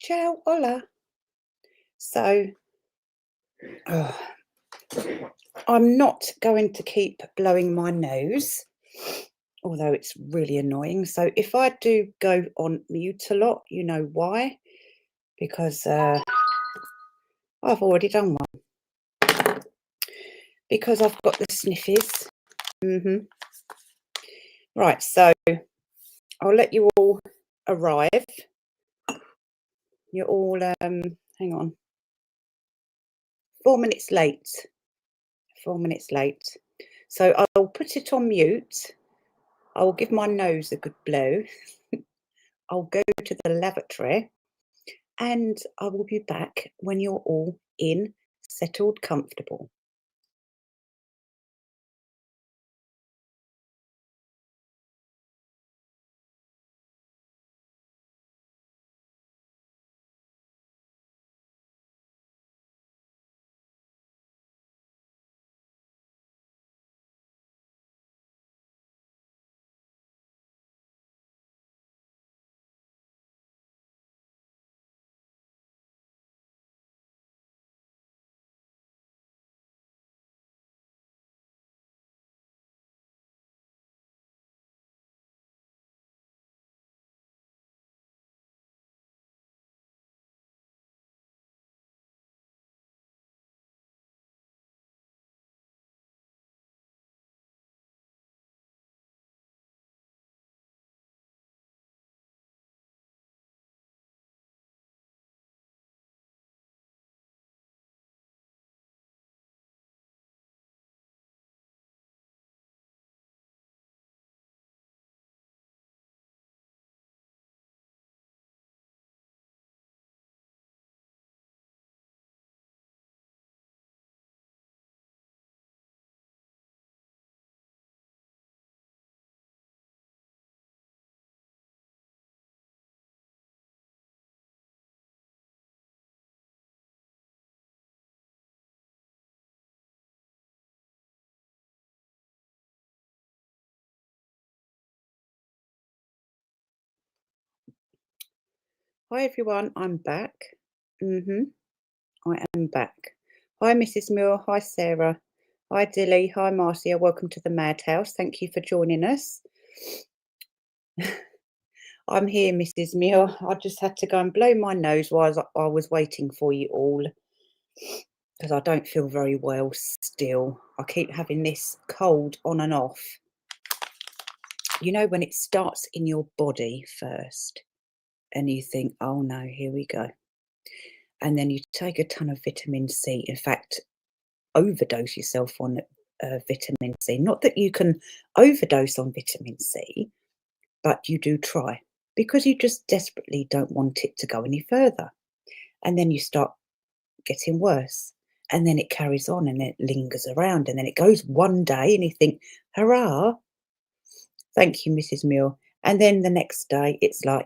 Ciao, hola. So, oh, I'm not going to keep blowing my nose, although it's really annoying. So, if I do go on mute a lot, you know why? Because I've already done one. Because I've got the sniffies. Right, so I'll let you all arrive. You're all, hang on, 4 minutes late. 4 minutes late. So I'll put it on mute. I will give my nose a good blow. I'll go to the lavatory and I will be back when you're all in, settled, comfortable. Hi everyone, I'm back. I am back. Hi Mrs. Moore, hi Sarah, hi Dilly, hi Marcia, welcome to the Madhouse. Thank you for joining us. I'm here, Mrs. Muir. I just had to go and blow my nose while I was waiting for you all because I don't feel very well still. I keep having this cold on and off. You know, when it starts in your body first and you think, oh no, here we go. And then you take a ton of vitamin C. In fact, overdose yourself on vitamin C. Not that you can overdose on vitamin C, but you do try because you just desperately don't want it to go any further. And then you start getting worse. And then it carries on and it lingers around. And then it goes one day and you think, hurrah, thank you, Mrs. Muir. And then the next day it's like,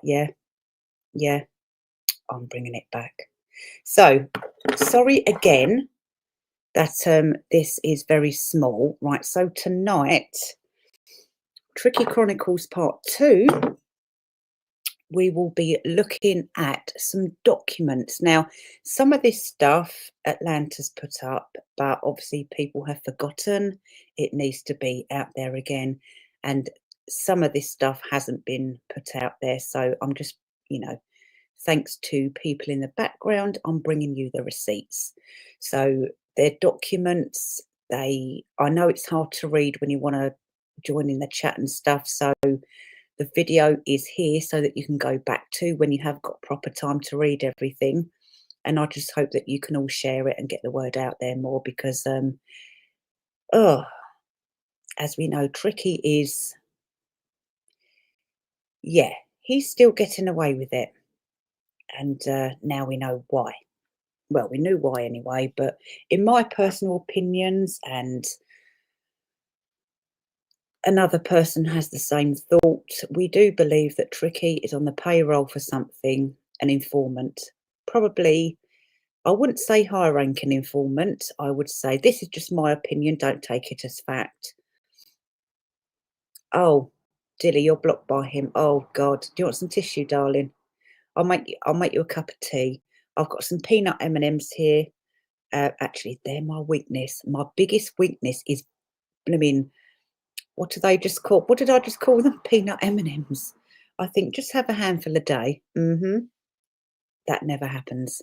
yeah, I'm bringing it back. So sorry again that this is very small. Right, so tonight, Tricky Chronicles Part 2, we will be looking at some documents. Now, some of this stuff Atlanta's put up, but obviously people have forgotten. It needs to be out there again. And some of this stuff hasn't been put out there. So I'm just, thanks to people in the background, I'm bringing you the receipts. So they're documents. I know it's hard to read when you want to join in the chat and stuff. So the video is here so that you can go back to when you have got proper time to read everything. And I just hope that you can all share it and get the word out there more because, as we know, Tricky is, yeah, he's still getting away with it. And now we know why. Well, we knew why anyway, but in my personal opinions, and another person has the same thought, we do believe that Tricky is on the payroll for something, an informant. Probably, I wouldn't say high ranking informant. I would say, this is just my opinion, don't take it as fact. Oh, Dilly, you're blocked by him. Oh, God. Do you want some tissue, darling? I'll make you a cup of tea. I've got some peanut M&Ms here. Actually, they're my weakness. My biggest weakness is blooming, what did I just call them? Peanut M&Ms. I think just have a handful a day. That never happens.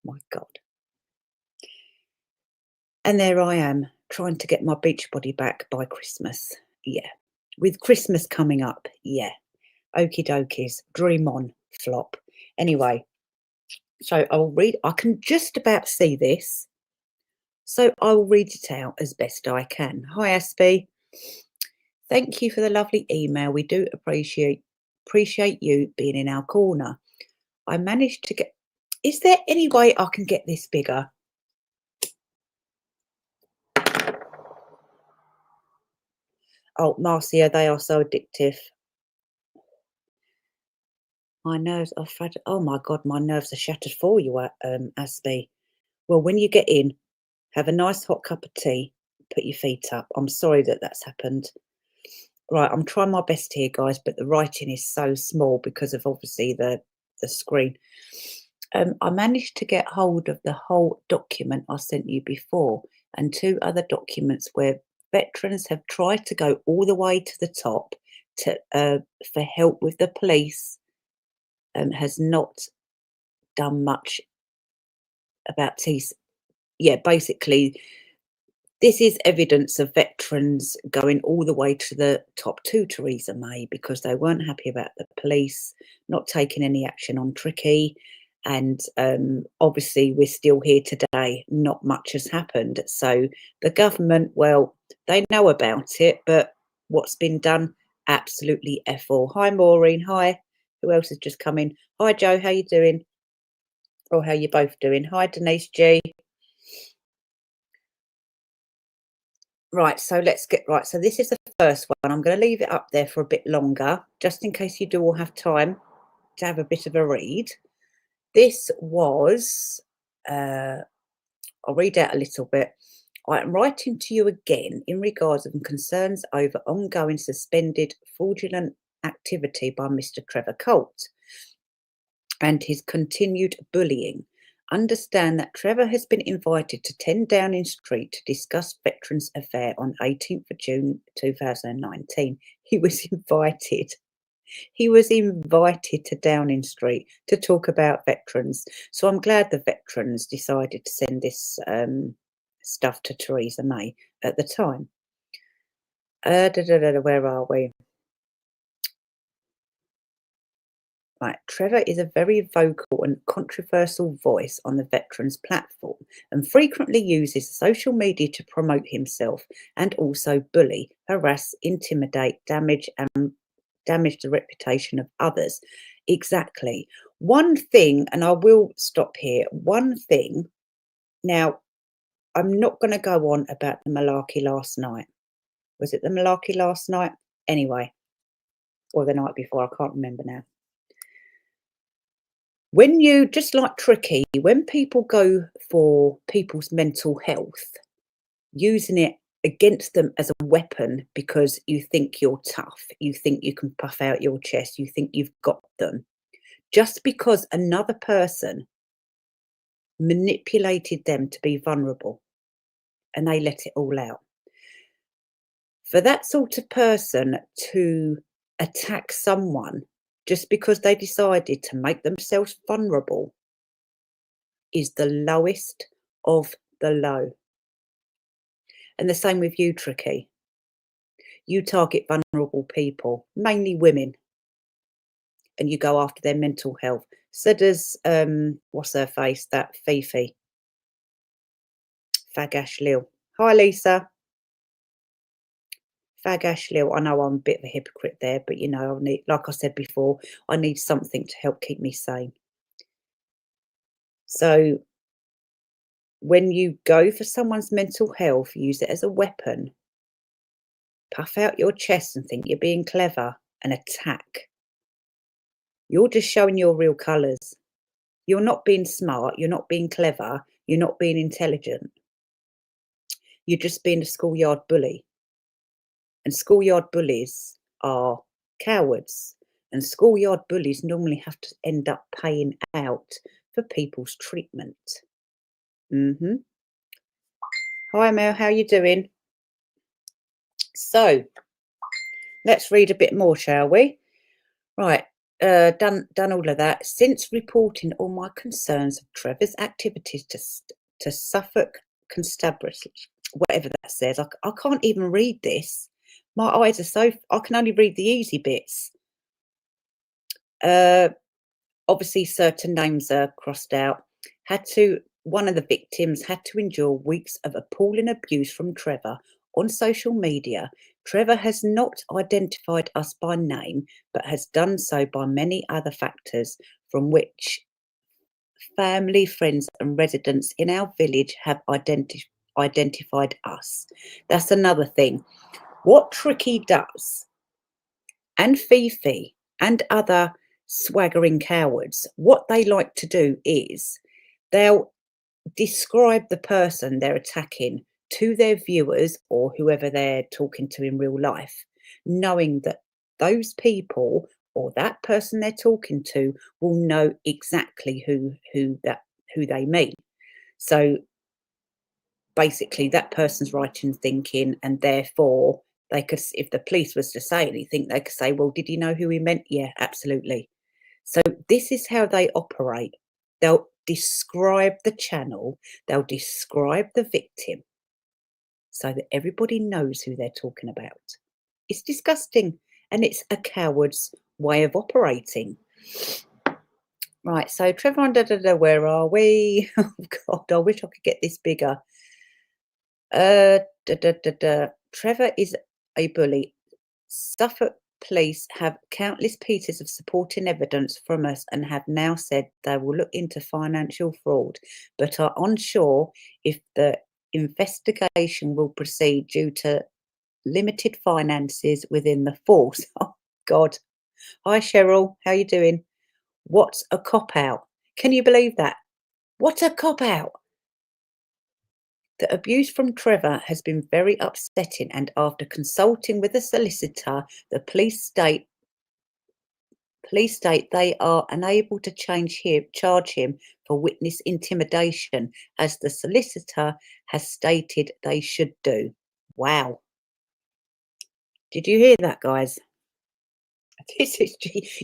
My God. And there I am, trying to get my beach body back by Christmas. Yeah. With Christmas coming up. Yeah. Okie dokies. Dream on, flop. Anyway, so I can just about see this. So I'll read it out as best I can. Hi, Aspie. Thank you for the lovely email. We do appreciate you being in our corner. I managed to get. Is there any way I can get this bigger? Oh, Marcia, they are so addictive. My nerves are fragile. Oh my God, my nerves are shattered for you, Aspie. Well, when you get in, have a nice hot cup of tea, put your feet up. I'm sorry that that's happened. Right, I'm trying my best here, guys, but the writing is so small because of obviously the screen. I managed to get hold of the whole document I sent you before and two other documents where veterans have tried to go all the way to the top to for help with the police, has not done much about TC. Yeah, basically, this is evidence of veterans going all the way to the top to Theresa May because they weren't happy about the police not taking any action on Tricky. And obviously, we're still here today. Not much has happened. So the government, well, they know about it, but what's been done? Absolutely F all. Hi, Maureen. Hi. Who else has just come in? Hi, Joe. How you doing? Or how you both doing? Hi, Denise G. Right, so let's get right. So this is the first one. I'm going to leave it up there for a bit longer, just in case you do all have time to have a bit of a read. This was, I'll read out a little bit. I am writing to you again in regards of concerns over ongoing suspended fraudulent activity by Mr. Trevor Colt and his continued bullying. Understand that Trevor has been invited to 10 Downing Street to discuss Veterans Affair on 18th of June 2019. He was invited. He was invited to Downing Street to talk about veterans. So I'm glad the veterans decided to send this stuff to Theresa May at the time. Where are we? Right, Trevor is a very vocal and controversial voice on the veterans platform and frequently uses social media to promote himself and also bully, harass, intimidate, damage the reputation of others. Exactly. One thing, and I will stop here, one thing. Now, I'm not going to go on about the malarkey last night. Was it the malarkey last night? Anyway, or the night before, I can't remember now. When you, just like Tricky, when people go for people's mental health, using it against them as a weapon because you think you're tough, you think you can puff out your chest, you think you've got them, just because another person manipulated them to be vulnerable and they let it all out. For that sort of person to attack someone just because they decided to make themselves vulnerable is the lowest of the low. And the same with you, Tricky. You target vulnerable people, mainly women, and you go after their mental health. So does, what's her face, that Fifi, Fagash Lil. Hi, Lisa. Fagash Lil. I know I'm a bit of a hypocrite there, but you know, I need, like I said before, I need something to help keep me sane. So when you go for someone's mental health, use it as a weapon, puff out your chest and think you're being clever and attack. You're just showing your real colours. You're not being smart. You're not being clever. You're not being intelligent. You're just being a schoolyard bully. And schoolyard bullies are cowards. and schoolyard bullies normally have to end up paying out for people's treatment. Mhm. Hi Mel, how you doing? So let's read a bit more, shall we? Right, done all of that. Since reporting all my concerns of Trevor's activities to Suffolk Constabulary, whatever that says, I can't even read this. My eyes are so, I can only read the easy bits. Obviously, certain names are crossed out. One of the victims had to endure weeks of appalling abuse from Trevor on social media. Trevor has not identified us by name, but has done so by many other factors, from which family, friends, and residents in our village have identified us. That's another thing. What Tricky does, and Fifi, and other swaggering cowards, what they like to do is they'll describe the person they're attacking to their viewers or whoever they're talking to in real life, knowing that those people or that person they're talking to will know exactly who they mean. So basically that person's right in thinking, and therefore they could, if the police was to say anything, they could say, well, did you know who he meant? Yeah, absolutely. So this is how they operate. They'll describe the channel, they'll describe the victim so that everybody knows who they're talking about. It's disgusting, and it's a coward's way of operating. Right, so Trevor and where are we? Oh God, I wish I could get this bigger. Trevor is a bully. Suffolk police have countless pieces of supporting evidence from us and have now said they will look into financial fraud, but are unsure if the investigation will proceed due to limited finances within the force. Oh God. Hi Cheryl, how you doing? What's a cop-out? Can you believe that? What a cop-out! The abuse from Trevor has been very upsetting, and after consulting with a solicitor, the police state they are unable to charge him for witness intimidation, as the solicitor has stated they should do. Wow. Did you hear that, guys? This is,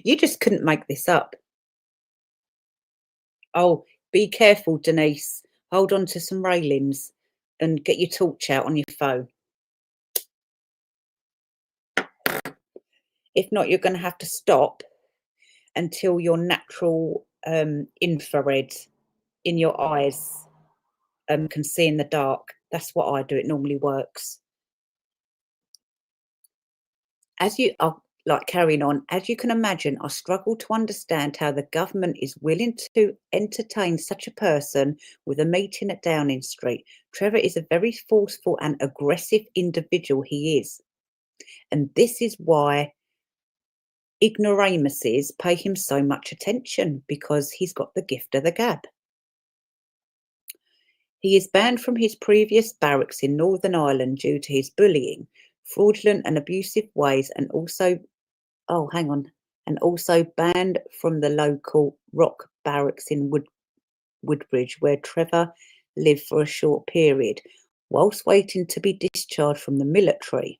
you just couldn't make this up. Oh, be careful, Denise. Hold on to some railings and get your torch out on your phone. If not, you're going to have to stop until your natural infrared in your eyes can see in the dark. That's what I do. It normally works. As you are like carrying on, as you can imagine, I struggle to understand how the government is willing to entertain such a person with a meeting at Downing Street. Trevor is a very forceful and aggressive individual, he is. And this is why ignoramuses pay him so much attention, because he's got the gift of the gab. He is banned from his previous barracks in Northern Ireland due to his bullying, fraudulent and abusive ways, and also banned from the local Rock barracks in Woodbridge, where Trevor lived for a short period, whilst waiting to be discharged from the military.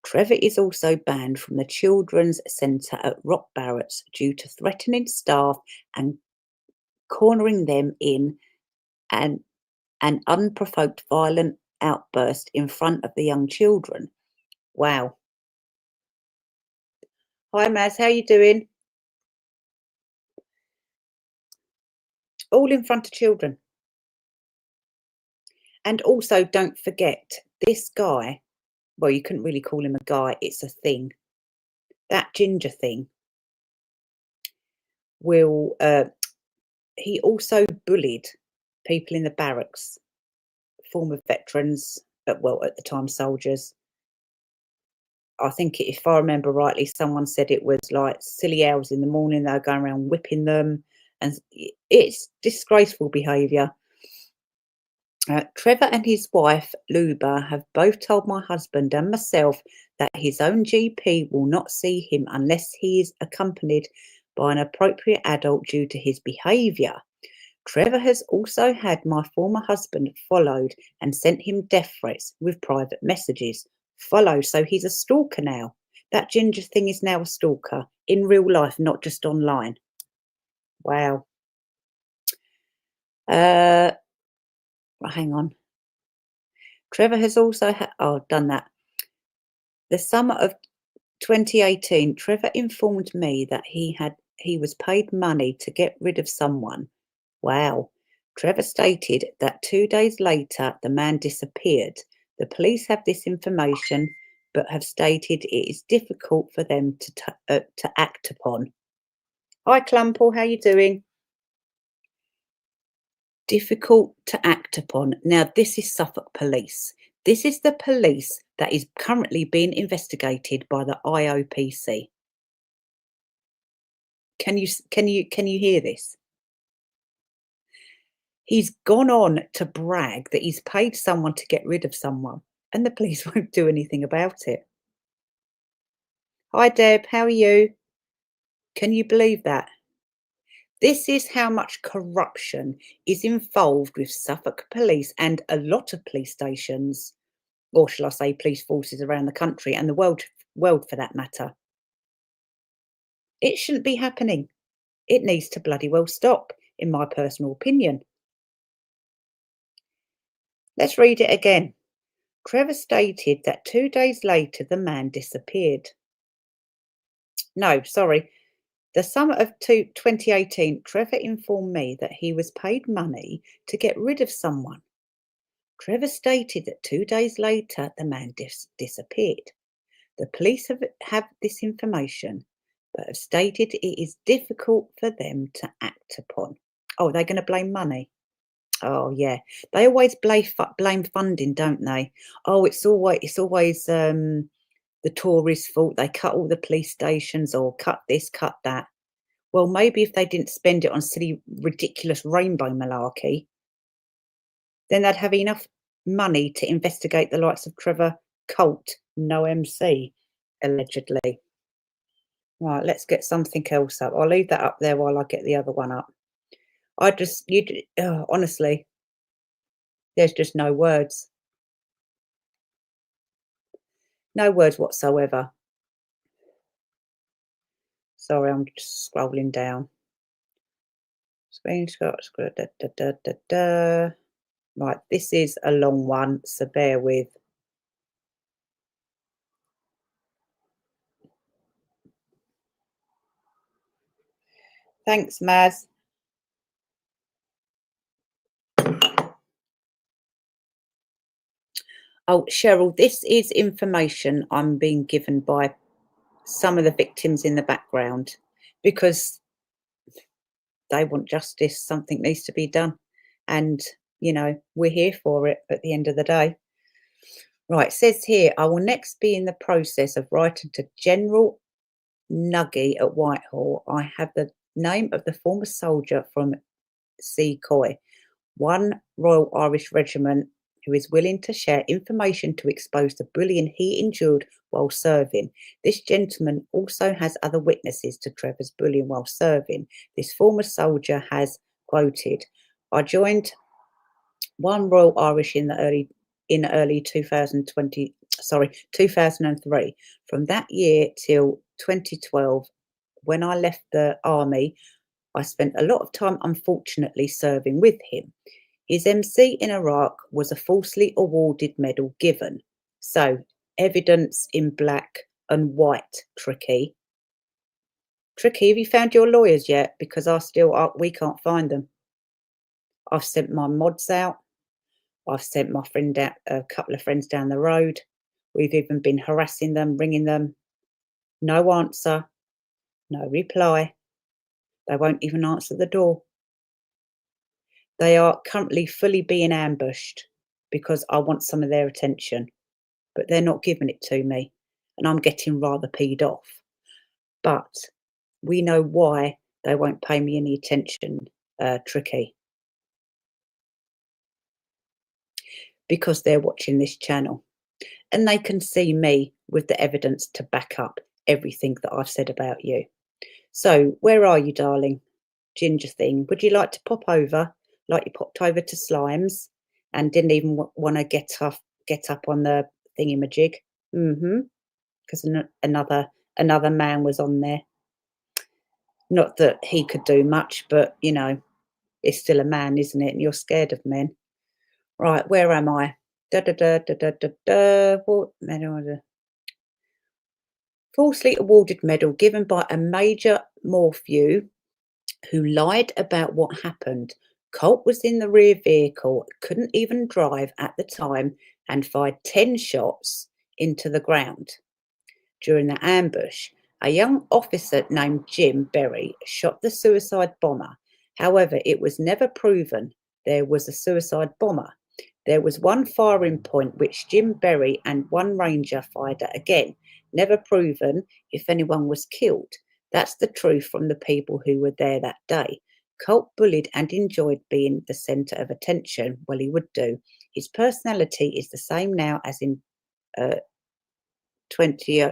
Trevor is also banned from the Children's Centre at Rock Barracks due to threatening staff and cornering them in an unprovoked violent outburst in front of the young children. Wow. Hi Maz, how you doing? All in front of children. And also don't forget, this guy, well, you couldn't really call him a guy, it's a thing. That ginger thing will he also bullied people in the barracks, former veterans, at the time soldiers. I think if I remember rightly, someone said it was like silly hours in the morning, they were going around whipping them, and it's disgraceful behaviour. Trevor and his wife, Luba, have both told my husband and myself that his own GP will not see him unless he is accompanied by an appropriate adult due to his behaviour. Trevor has also had my former husband followed and sent him death threats with private messages. Follow, so he's a stalker now. That ginger thing is now a stalker in real life, not just online. Wow. Hang on. Trevor has also done that. The summer of 2018, Trevor informed me that he was paid money to get rid of someone. Wow. Trevor stated that 2 days later the man disappeared. The police have this information but have stated it is difficult for them to act upon. Hi Clumple, how you doing? Difficult to act upon. Now this is Suffolk Police. This is the police that is currently being investigated by the IOPC. Can you hear this? He's gone on to brag that he's paid someone to get rid of someone, and the police won't do anything about it. Hi Deb, how are you? Can you believe that? This is how much corruption is involved with Suffolk Police and a lot of police stations, or shall I say police forces around the country and the world for that matter. It shouldn't be happening. It needs to bloody well stop, in my personal opinion. Let's read it again. Trevor stated that 2 days later the man disappeared. No, sorry. The summer of 2018, Trevor informed me that he was paid money to get rid of someone. Trevor stated that 2 days later the man disappeared. The police have this information, but have stated it is difficult for them to act upon. Oh, they're going to blame money. Oh yeah, they always blame funding, don't they? Oh, it's always the Tories' fault. They cut all the police stations or cut this, cut that. Well, maybe if they didn't spend it on silly, ridiculous rainbow malarkey, then they'd have enough money to investigate the likes of Trevor Colt, no MC, allegedly. Right, let's get something else up. I'll leave that up there while I get the other one up. Honestly, there's just no words. No words whatsoever. Sorry, I'm just scrolling down. Screenshot. Da, da, da, da, da. Right, this is a long one, so bear with. Thanks, Maz. Oh, Cheryl, this is information I'm being given by some of the victims in the background because they want justice. Something needs to be done. And, we're here for it at the end of the day. Right, it says here, I will next be in the process of writing to General Nuggy at Whitehall. I have the name of the former soldier from Secoy, one Royal Irish Regiment, who is willing to share information to expose the bullying he endured while serving. This gentleman also has other witnesses to Trevor's bullying while serving. This former soldier has quoted, I joined one Royal Irish in early 2003. From that year till 2012, when I left the army, I spent a lot of time, unfortunately, serving with him. His MC in Iraq was a falsely awarded medal given. So, evidence in black and white, Tricky. Tricky, have you found your lawyers yet? Because we can't find them. I've sent my mods out. I've sent my friend out, a couple of friends down the road. We've even been harassing them, ringing them. No answer, no reply. They won't even answer the door. They are currently fully being ambushed because I want some of their attention, but they're not giving it to me, and I'm getting rather peed off. But we know why they won't pay me any attention, Tricky. because they're watching this channel and they can see me with the evidence to back up everything that I've said about you. So, where are you, darling? Ginger thing. Would you like to pop over like you popped over to Slimes and didn't even want to get up on the thingamajig? Mm-hmm. Because another man was on there. Not that he could do much, but it's still a man, isn't it? And you're scared of men. Right, where am I? Da da da da da da da. What medal? Falsely awarded medal given by a major Morphew who lied about what happened. Colt was in the rear vehicle, couldn't even drive at the time, and fired 10 shots into the ground. During the ambush, a young officer named Jim Berry shot the suicide bomber. However, it was never proven there was a suicide bomber. There was one firing point which Jim Berry and one ranger fired at again. Never proven if anyone was killed. That's the truth from the people who were there that day. Colt bullied and enjoyed being the centre of attention. Well, he would do. His personality is the same now as in uh, 20,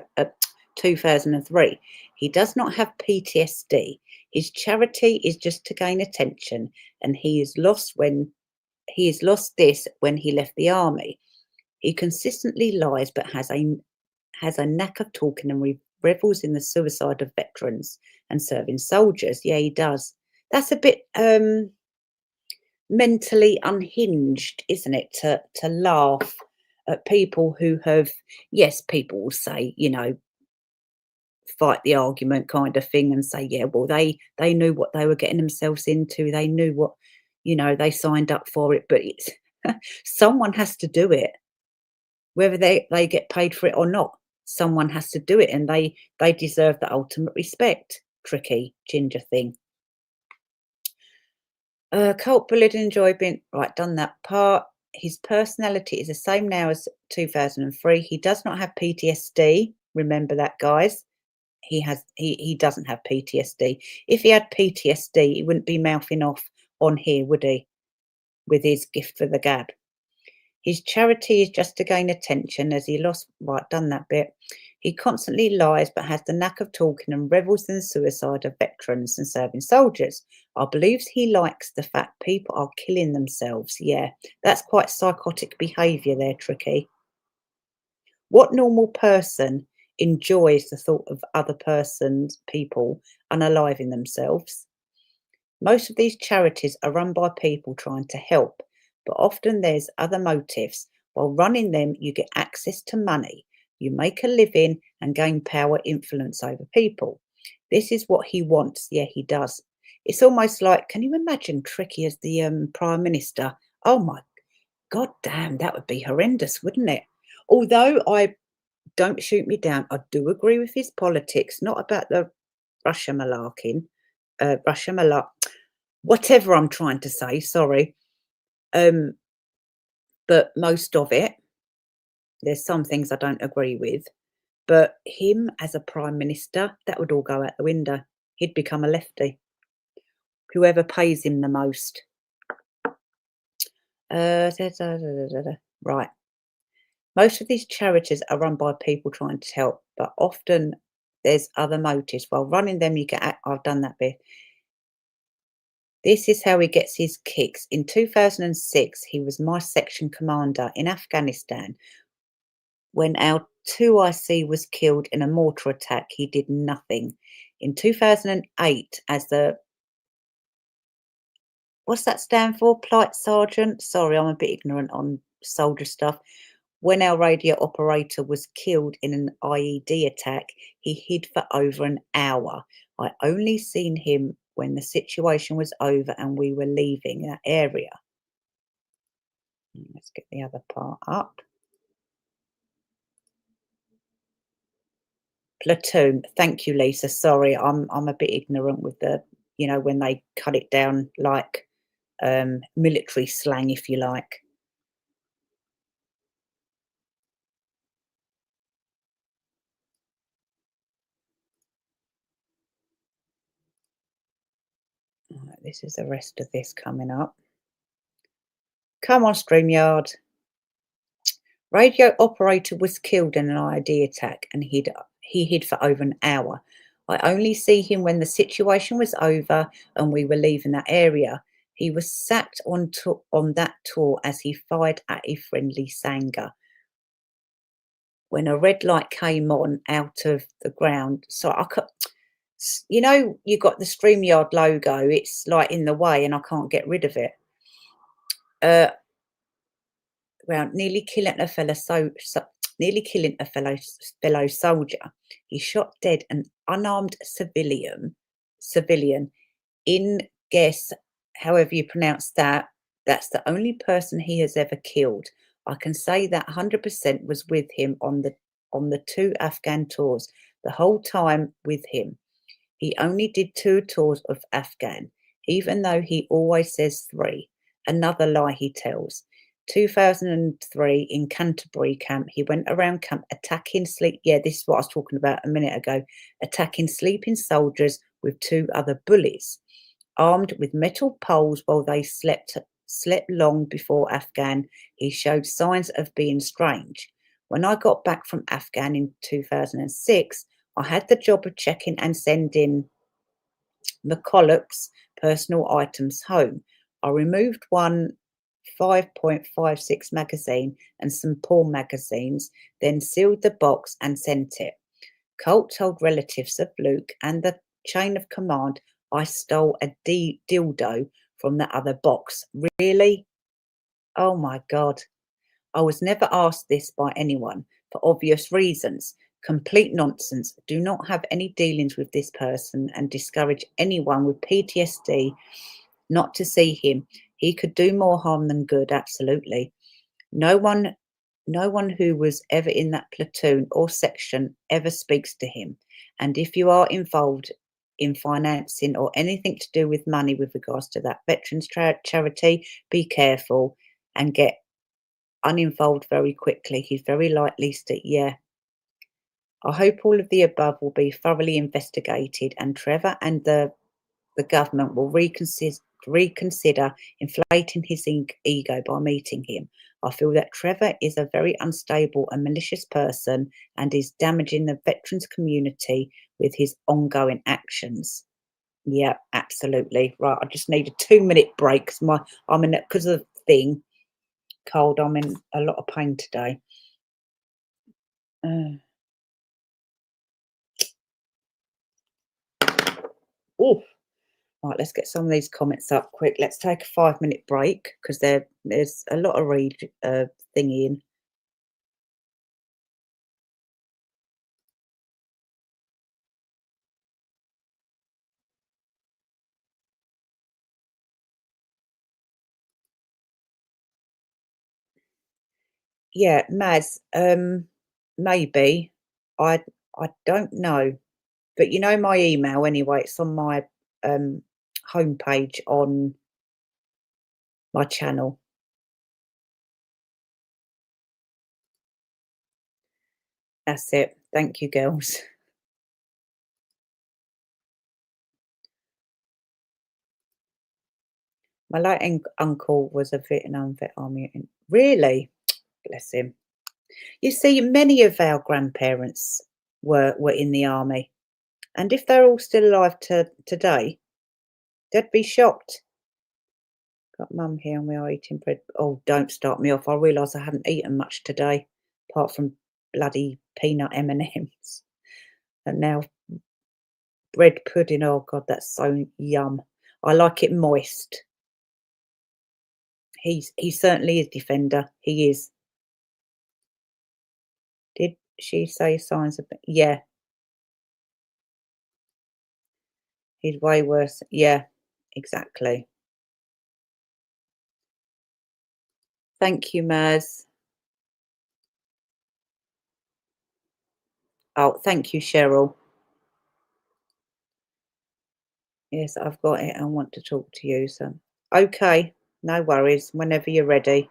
2003. He does not have PTSD. His charity is just to gain attention, and he has lost this when he left the army. He consistently lies, but has a knack of talking and revels in the suicide of veterans and serving soldiers. Yeah, he does. That's a bit mentally unhinged, isn't it? To laugh at people who have, yes, people will say, fight the argument kind of thing and say, yeah, well, they knew what they were getting themselves into. They knew what, they signed up for it. But it's someone has to do it, whether they get paid for it or not. Someone has to do it, and they deserve the ultimate respect. Tricky ginger thing. Colt bullied and enjoy being right. Done that part. His personality is the same now as 2003. He does not have PTSD. Remember that, guys. He doesn't have PTSD. If he had PTSD, he wouldn't be mouthing off on here, would he? With his gift for the gab. His charity is just to gain attention as he lost right, done that bit. He constantly lies but has the knack of talking and revels in the suicide of veterans and serving soldiers. I believe he likes the fact people are killing themselves. Yeah, that's quite psychotic behaviour there, Tricky. What normal person enjoys the thought of other people unaliving themselves? Most of these charities are run by people trying to help, but often there's other motives. While running them, you get access to money, you make a living and gain power influence over people. This is what he wants. Yeah, he does. It's almost like, can you imagine Tricky as the Prime Minister? Oh my God damn, that would be horrendous, wouldn't it? Although don't shoot me down, I do agree with his politics, not about the Russia malarking, Russia malark, whatever I'm trying to say, sorry. Um, but most of it, there's some things I don't agree with. But him as a prime minister, that would all go out the window. He'd become a lefty. Whoever pays him the most. Right. Most of these charities are run by people trying to help, but often there's other motives. While running them, you get. I've done that bit. This is how he gets his kicks. In 2006, he was my section commander in Afghanistan. When our 2IC was killed in a mortar attack, he did nothing. In 2008, as the what's that stand for? Plight sergeant? Sorry, I'm a bit ignorant on soldier stuff. When our radio operator was killed in an IED attack, he hid for over an hour. I only seen him when the situation was over and we were leaving that area. Let's get the other part up. Platoon. Thank you, Lisa. Sorry, I'm a bit ignorant with the, when they cut it down like military slang, if you like. Right, this is the rest of this coming up. Come on, StreamYard. Radio operator was killed in an IED attack and he hid for over an hour. I only see him when the situation was over and we were leaving that area. He was sacked on that tour as he fired at a friendly Sangha. When a red light came on out of the ground, so I could, you know, you got the StreamYard logo, it's like in the way and I can't get rid of it. Around nearly killing a nearly killing a fellow soldier. He shot dead an unarmed civilian in guess however you pronounce that. That's the only person he has ever killed. I can say that 100% was with him on the two Afghan tours, the whole time with him. He only did 2 tours of Afghan, even though he always says 3. Another lie he tells. 2003 in Canterbury camp, he went around camp attacking sleep. Yeah, this is what I was talking about a minute ago. Attacking sleeping soldiers with 2 other bullies, armed with metal poles while they slept long before Afghan. He showed signs of being strange. When I got back from Afghan in 2006, I had the job of checking and sending McCulloch's personal items home. I removed one 5.56 magazine and some porn magazines, then sealed the box and sent it. Colt told relatives of Luke and the chain of command I stole a dildo from the other box. Really? Oh my God. I was never asked this by anyone for obvious reasons. Complete nonsense. Do not have any dealings with this person and discourage anyone with PTSD not to see him. He could do more harm than good, absolutely. No one no one who was ever in that platoon or section ever speaks to him. And if you are involved in financing or anything to do with money with regards to that veterans charity, be careful and get uninvolved very quickly. He's very likely to, yeah. I hope all of the above will be thoroughly investigated and Trevor and the government will reconsider inflating his ego by meeting him. I feel that Trevor is a very unstable and malicious person and is damaging the veterans community with his ongoing actions. Yeah, absolutely. Right, I just need a 2-minute break because I'm in because of the thing cold. I'm in a lot of pain today. Oh, right, let's get some of these comments up quick. Let's take a 5-minute break because there's a lot of thingy in. Yeah, Maz, maybe. I I don't know. But you know my email anyway, it's on my homepage on my channel. That's it. Thank you, girls. My late uncle was a Vietnam vet army. Really? Bless him. You see, many of our grandparents were in the army. And if they're all still alive today, they'd be shocked. Got mum here and we are eating bread. Oh, don't start me off. I realise I haven't eaten much today, apart from bloody peanut M&Ms. And now bread pudding. Oh God, that's so yum. I like it moist. He certainly is defender. He is. Did she say signs of? Yeah, he's way worse. Yeah, exactly. Thank you, Maz. Oh, thank you, Cheryl. Yes, I've got it. I want to talk to you. So, okay, no worries. Whenever you're ready.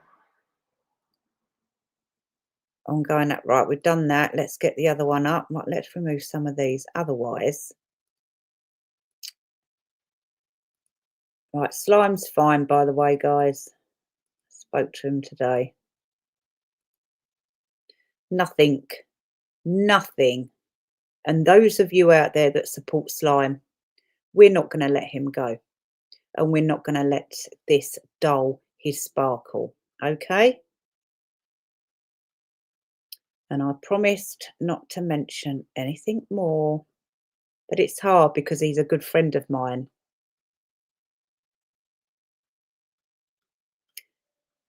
I'm going up. Right, we've done that. Let's get the other one up. Right, let's remove some of these. Otherwise, right, slime's fine, by the way, guys. Spoke to him today. Nothing. Nothing. And those of you out there that support slime, we're not going to let him go. And we're not going to let this dull his sparkle. Okay? And I promised not to mention anything more. But it's hard because he's a good friend of mine.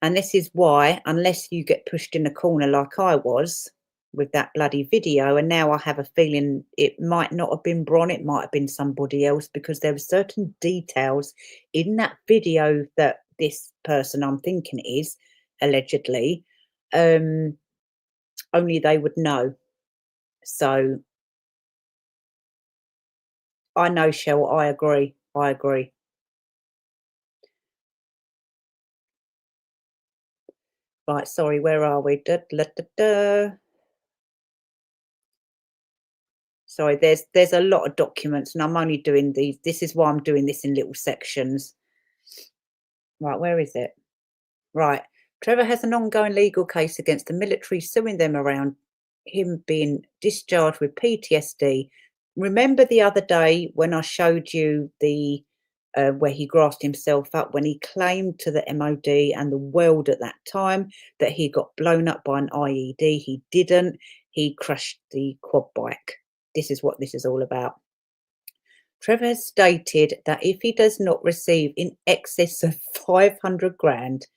And this is why, unless you get pushed in a corner like I was with that bloody video, and now I have a feeling it might not have been Bron, it might have been somebody else, because there were certain details in that video that this person I'm thinking is allegedly, only they would know. So I know, Shell, I agree. I agree. Right, sorry, where are we? Da, da, da, da. Sorry, there's a lot of documents, and I'm only doing these. This is why I'm doing this in little sections. Right, where is it? Right. Trevor has an ongoing legal case against the military, suing them around him being discharged with PTSD. Remember the other day when I showed you the where he grasped himself up when he claimed to the MOD and the world at that time that he got blown up by an IED? He didn't. He crashed the quad bike. This is what this is all about. Trevor has stated that if he does not receive in excess of 500 grand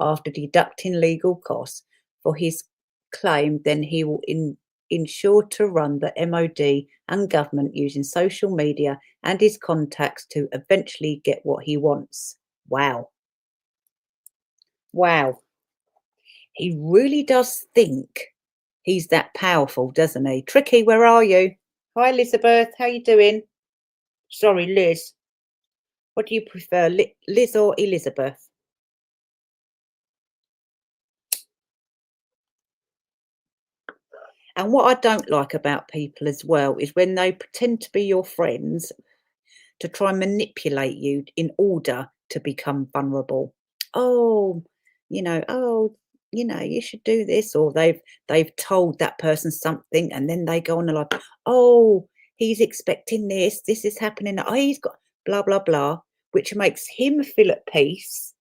after deducting legal costs for his claim, then he will ensure to run the MOD and government using social media and his contacts to eventually get what he wants. Wow. Wow. He really does think he's that powerful, doesn't he? Tricky, where are you? Hi, Elizabeth. How you doing? Sorry, Liz. What do you prefer, Liz or Elizabeth? And what I don't like about people as well is when they pretend to be your friends to try and manipulate you in order to become vulnerable. Oh, you should do this, or they've told that person something, and then they go on and like, oh, he's expecting this, this is happening, oh, he's got blah blah blah, which makes him feel at peace,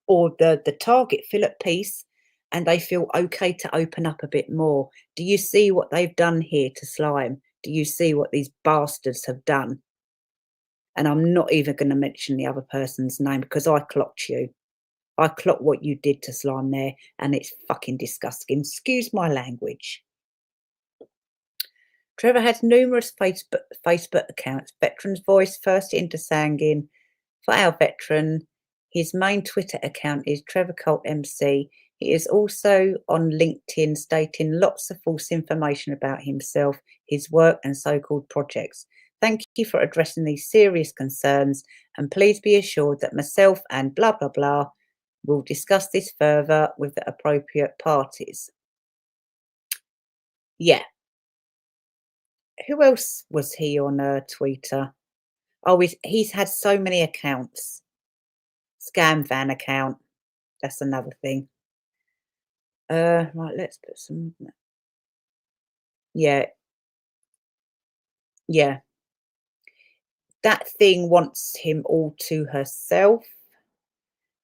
or the target feel at peace, and they feel okay to open up a bit more. Do you see what they've done here to Slime? Do you see what these bastards have done? And I'm not even going to mention the other person's name because I clocked you. I clocked what you did to Slime there, and it's fucking disgusting. Excuse my language. Trevor has numerous Facebook accounts. Veteran's Voice, First into Sangin, For Our Veteran. His main Twitter account is Trevor Colt MC. He is also on LinkedIn stating lots of false information about himself, his work and so-called projects. Thank you for addressing these serious concerns, and please be assured that myself and blah, blah, blah will discuss this further with the appropriate parties. Yeah. Who else was he on Twitter? Oh, he's had so many accounts. Scam van account. That's another thing. Right, let's put some. Yeah, yeah. That thing wants him all to herself.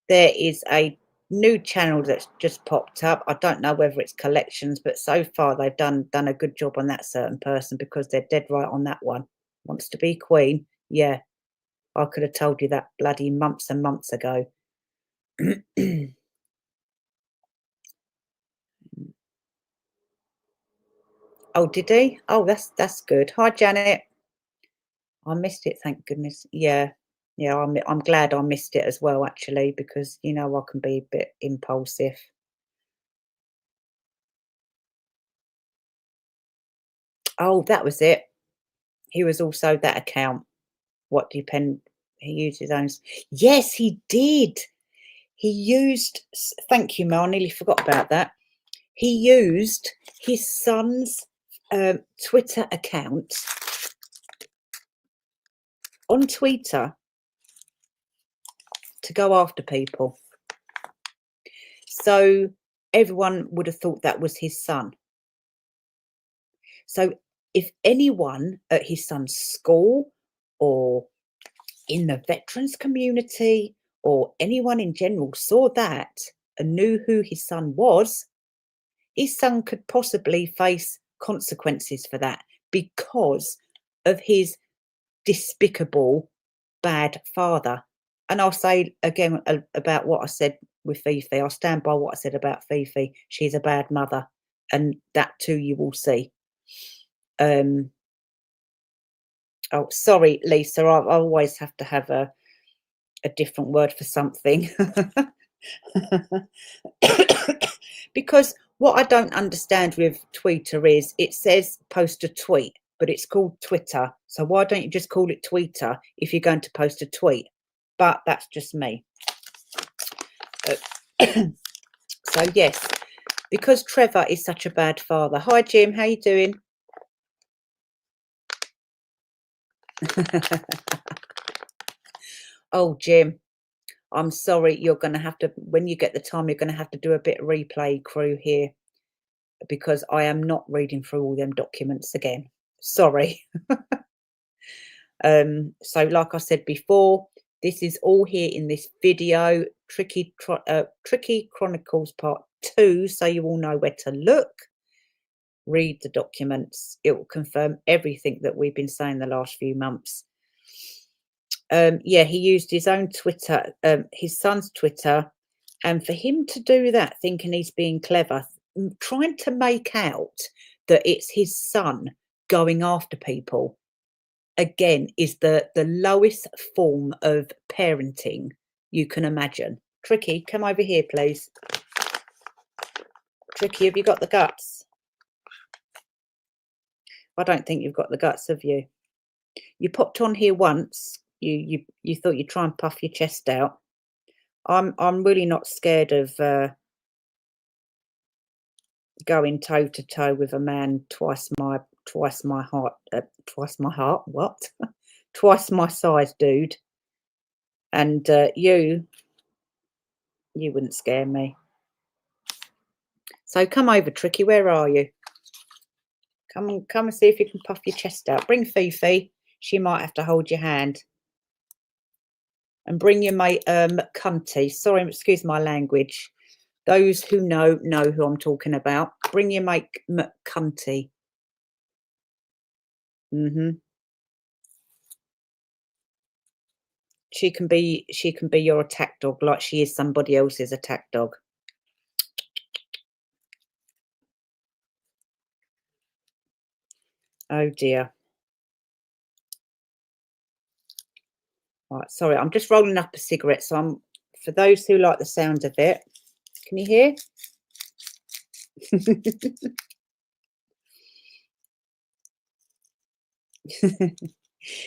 There is a new channel that's just popped up. I don't know whether it's collections, but so far they've done a good job on that certain person because they're dead right on that one. Wants to be queen. Yeah, I could have told you that bloody months and months ago. Oh, did he? Oh, that's good. Hi, Janet. I missed it, thank goodness. Yeah, yeah, I'm glad I missed it as well, actually, because I can be a bit impulsive. Oh, that was it. He was also that account. What depend? He used his own. Yes, he did. He used. Thank you, Mel. I nearly forgot about that. He used his son's Twitter account on Twitter to go after people. So everyone would have thought that was his son. So if anyone at his son's school or in the veterans community or anyone in general saw that and knew who his son could possibly face consequences for that because of his despicable, bad father. And I'll say again about what I said with Fifi. I'll stand by what I said about Fifi. She's a bad mother, and that too you will see. Oh, sorry, Lisa. I always have to have a different word for something. Because what I don't understand with Twitter is it says post a tweet, but it's called Twitter. So why don't you just call it Twitter if you're going to post a tweet? But that's just me. So yes, because Trevor is such a bad father. Hi Jim, how you doing? Oh Jim, I'm sorry, you're going to have to, when you get the time, you're going to have to do a bit of replay crew here because I am not reading through all them documents again. Sorry. So like I said before, this is all here in this video, Tricky Chronicles Part 2, so you all know where to look. Read the documents. It will confirm everything that we've been saying the last few months. Yeah, he used his own Twitter, his son's Twitter, and for him to do that, thinking he's being clever, trying to make out that it's his son going after people, again, is the lowest form of parenting you can imagine. Tricky, come over here, please. Tricky, have you got the guts? I don't think you've got the guts, have you? You popped on here once. You thought you'd try and puff your chest out. I'm really not scared of going toe to toe with a man twice my heart. What? Twice my size, dude. And you wouldn't scare me. So come over, Tricky. Where are you? Come and see if you can puff your chest out. Bring Fifi. She might have to hold your hand. And bring your mate Cunty. Sorry, excuse my language. Those who know who I'm talking about. Bring your mate Cunty. She can be your attack dog, like she is somebody else's attack dog. Oh dear. Right, sorry, I'm just rolling up a cigarette. So for those who like the sound of it, can you hear?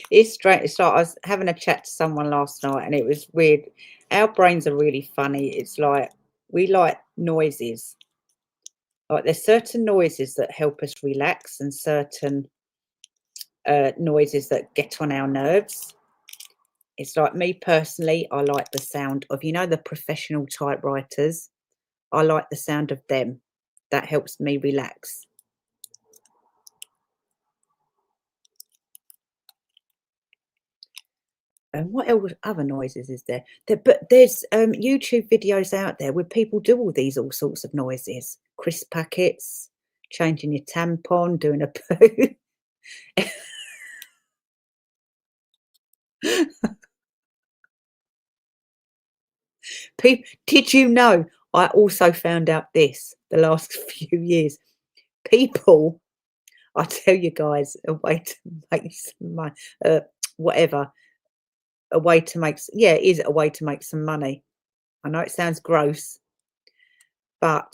It's strange. It's like I was having a chat to someone last night and it was weird. Our brains are really funny. It's like we like noises. Like there's certain noises that help us relax and certain noises that get on our nerves. It's like me personally, I like the sound of, the professional typewriters. I like the sound of them. That helps me relax. And what else, other noises is there? But there's YouTube videos out there where people do all sorts of noises. Crisp packets, changing your tampon, doing a poo. Did you know? I also found out this the last few years. People, I tell you guys, a way to make some money, whatever, a way to make, yeah, it is a way to make some money. I know it sounds gross, but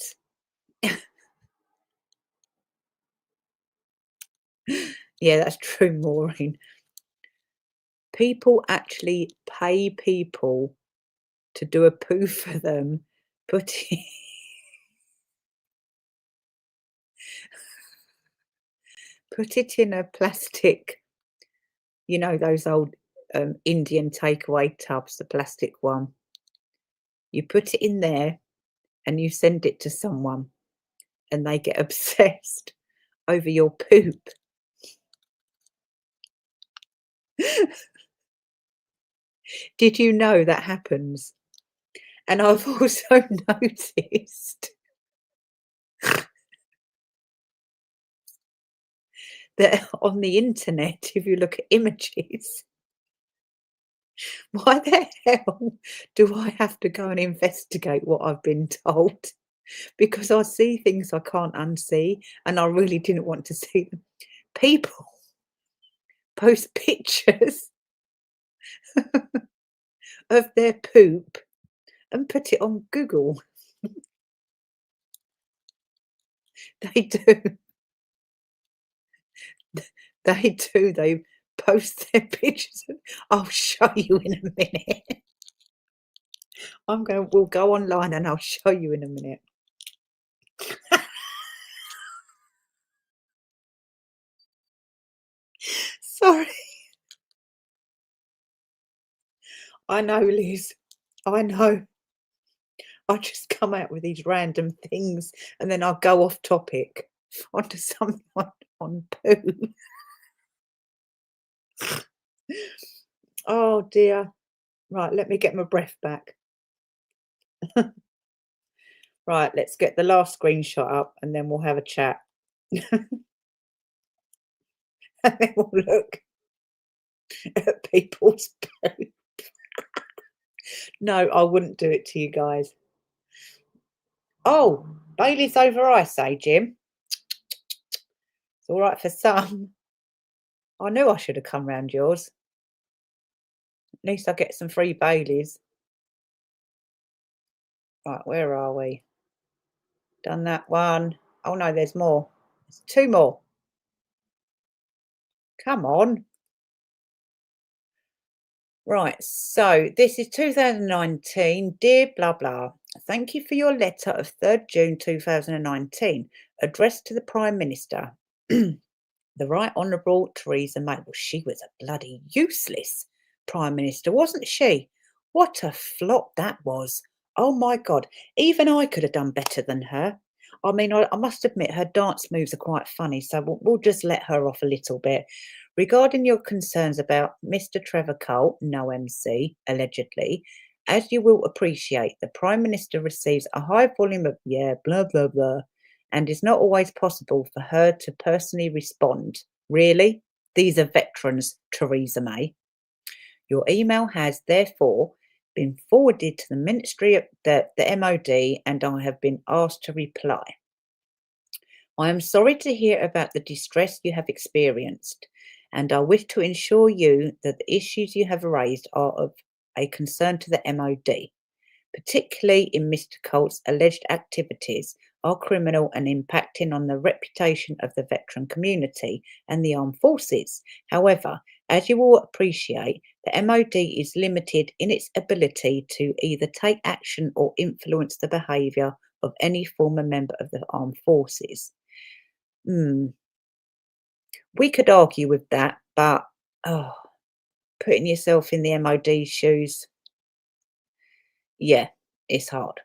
yeah, that's true, Maureen. People actually pay people to do a poo for them, put it in a plastic, those old Indian takeaway tubs, the plastic one. You put it in there and you send it to someone and they get obsessed over your poop. Did you know that happens? And I've also noticed that on the internet, if you look at images, why the hell do I have to go and investigate what I've been told? Because I see things I can't unsee, and I really didn't want to see them. People post pictures of their poop and put it on Google. They do. They do. They post their pictures. I'll show you in a minute. We'll go online and I'll show you in a minute. Sorry. I know, Liz. I know. I just come out with these random things and then I'll go off topic onto something on poo. Oh dear. Right, let me get my breath back. Right, let's get the last screenshot up and then we'll have a chat. And then we'll look at people's poo. No, I wouldn't do it to you guys. Oh, Bailey's over ice, eh, Jim? It's all right for some. I knew I should have come round yours. At least I get some free Baileys. Right, where are we? Done that one. Oh no, there's more. There's two more. Come on. Right, so this is 2019. Dear blah blah. Thank you for your letter of 3rd June 2019, addressed to the Prime Minister. The Right Honourable Theresa May. Well, she was a bloody useless Prime Minister, wasn't she? What a flop that was. Oh my God. Even I could have done better than her. I mean, I must admit her dance moves are quite funny, so we'll just let her off a little bit. Regarding your concerns about Mr. Trevor Cole, no MC, allegedly, as you will appreciate, the Prime Minister receives a high volume of, yeah, blah, blah, blah, and it's not always possible for her to personally respond. Really? These are veterans, Theresa May. Your email has therefore been forwarded to the Ministry of the MOD and I have been asked to reply. I am sorry to hear about the distress you have experienced, and I wish to ensure you that the issues you have raised are of a concern to the MOD, particularly in Mr. Colt's alleged activities are criminal and impacting on the reputation of the veteran community and the armed forces. However, as you will appreciate, the MOD is limited in its ability to either take action or influence the behaviour of any former member of the armed forces. We could argue with that, but putting yourself in the MOD's shoes, yeah, it's hard.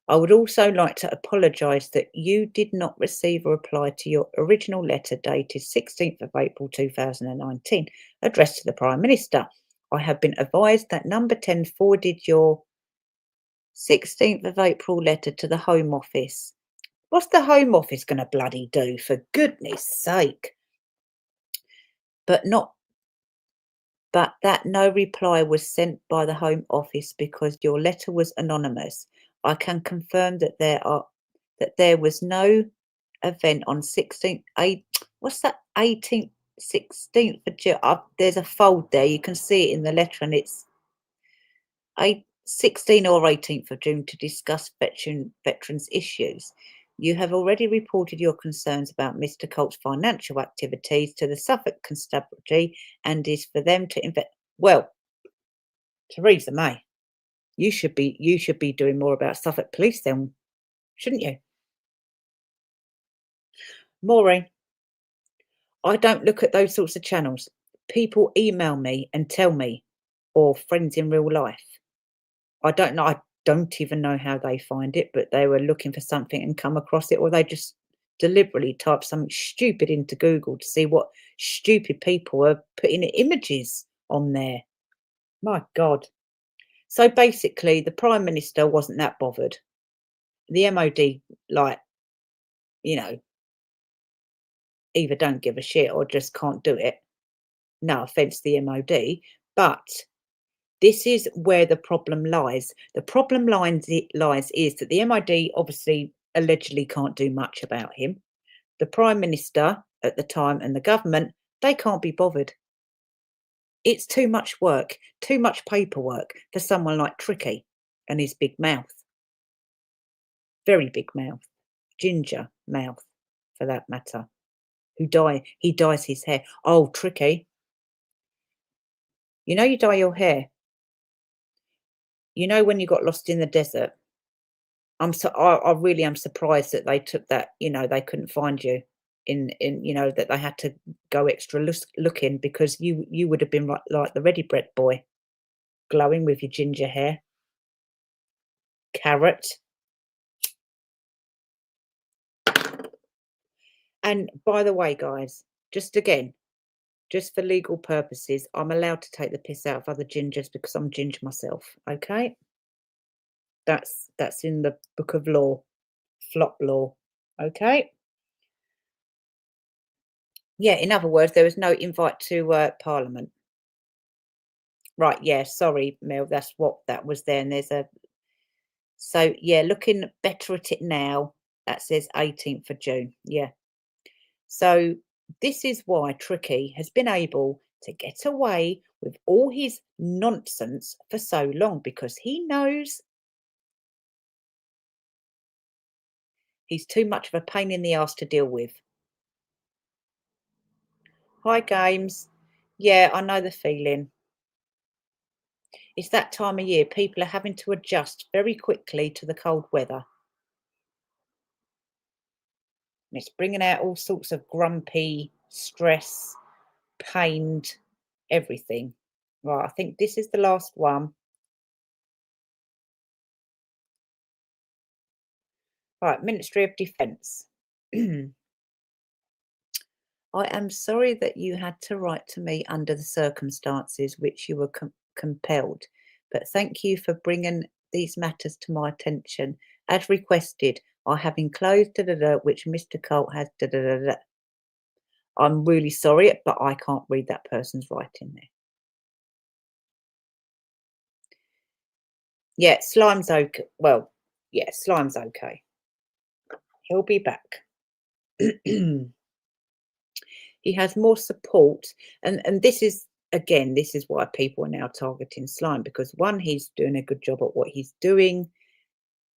I would also like to apologise that you did not receive a reply to your original letter dated 16th of April 2019, addressed to the Prime Minister. I have been advised that number 10 forwarded your 16th of April letter to the Home Office. What's the Home Office going to bloody do, for goodness sake? But that no reply was sent by the Home Office because your letter was anonymous. I can confirm that there was no event on 16th, what's that, 18th, 16th of June. There's a fold there. You can see it in the letter, and it's 16 or 18th of June to discuss veterans issues. You have already reported your concerns about Mr. Colt's financial activities to the Suffolk Constabulary and is for them to invest. Well, Theresa May, you should be doing more about Suffolk Police then, shouldn't you? Maureen, I don't look at those sorts of channels. People email me and tell me, or friends in real life. I don't know. I don't even know how they find it, but they were looking for something and come across it, or they just deliberately type something stupid into Google to see what stupid people are putting images on there. My God. So basically, the Prime Minister wasn't that bothered. The MOD, like, you know, either don't give a shit or just can't do it. No offence to the MOD, but this is where the problem lies. The problem lies is that the MOD obviously allegedly can't do much about him. The Prime Minister at the time and the government, they can't be bothered. It's too much work, too much paperwork for someone like Tricky and his big mouth. Very big mouth. Ginger mouth, for that matter. He dyes his hair. Oh, Tricky. You know you dye your hair. You know when you got lost in the desert? I really am surprised that they took that, they couldn't find you that they had to go extra looking because you would have been like the ready bread boy, glowing with your ginger hair. Carrot. And by the way, guys, just for legal purposes, I'm allowed to take the piss out of other gingers because I'm ginger myself, okay? That's in the book of law, flop law, okay? Yeah, in other words, there was no invite to Parliament. Right, yeah, sorry, Mel, that's what that was there. And so yeah, looking better at it now, that says 18th of June. Yeah. So this is why Tricky has been able to get away with all his nonsense for so long, because he knows he's too much of a pain in the ass to deal with. Hi, Games. Yeah, I know the feeling. It's that time of year. People are having to adjust very quickly to the cold weather. And it's bringing out all sorts of grumpy, stress, pained, everything. Right, I think this is the last one. Right, Ministry of Defence. I am sorry that you had to write to me under the circumstances which you were compelled, but thank you for bringing these matters to my attention. As requested, I have enclosed which Mr. Colt has I'm really sorry, but I can't read that person's writing there. Yeah, Slime's okay. Well, yeah, Slime's okay. He'll be back. He has more support, and this is again, this is why people are now targeting Slime, because one, he's doing a good job at what he's doing,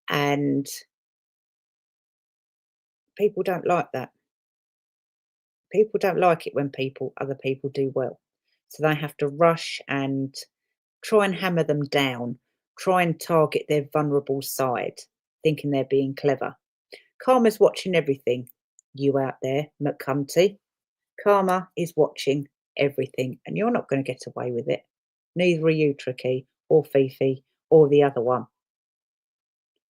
and people don't like that. People don't like it when other people do well, so they have to rush and try and hammer them down, try and target their vulnerable side, thinking they're being clever. Karma's watching everything. You out there, McCumpty. Karma is watching everything, and you're not going to get away with it. Neither are you, Tricky, or Fifi, or the other one,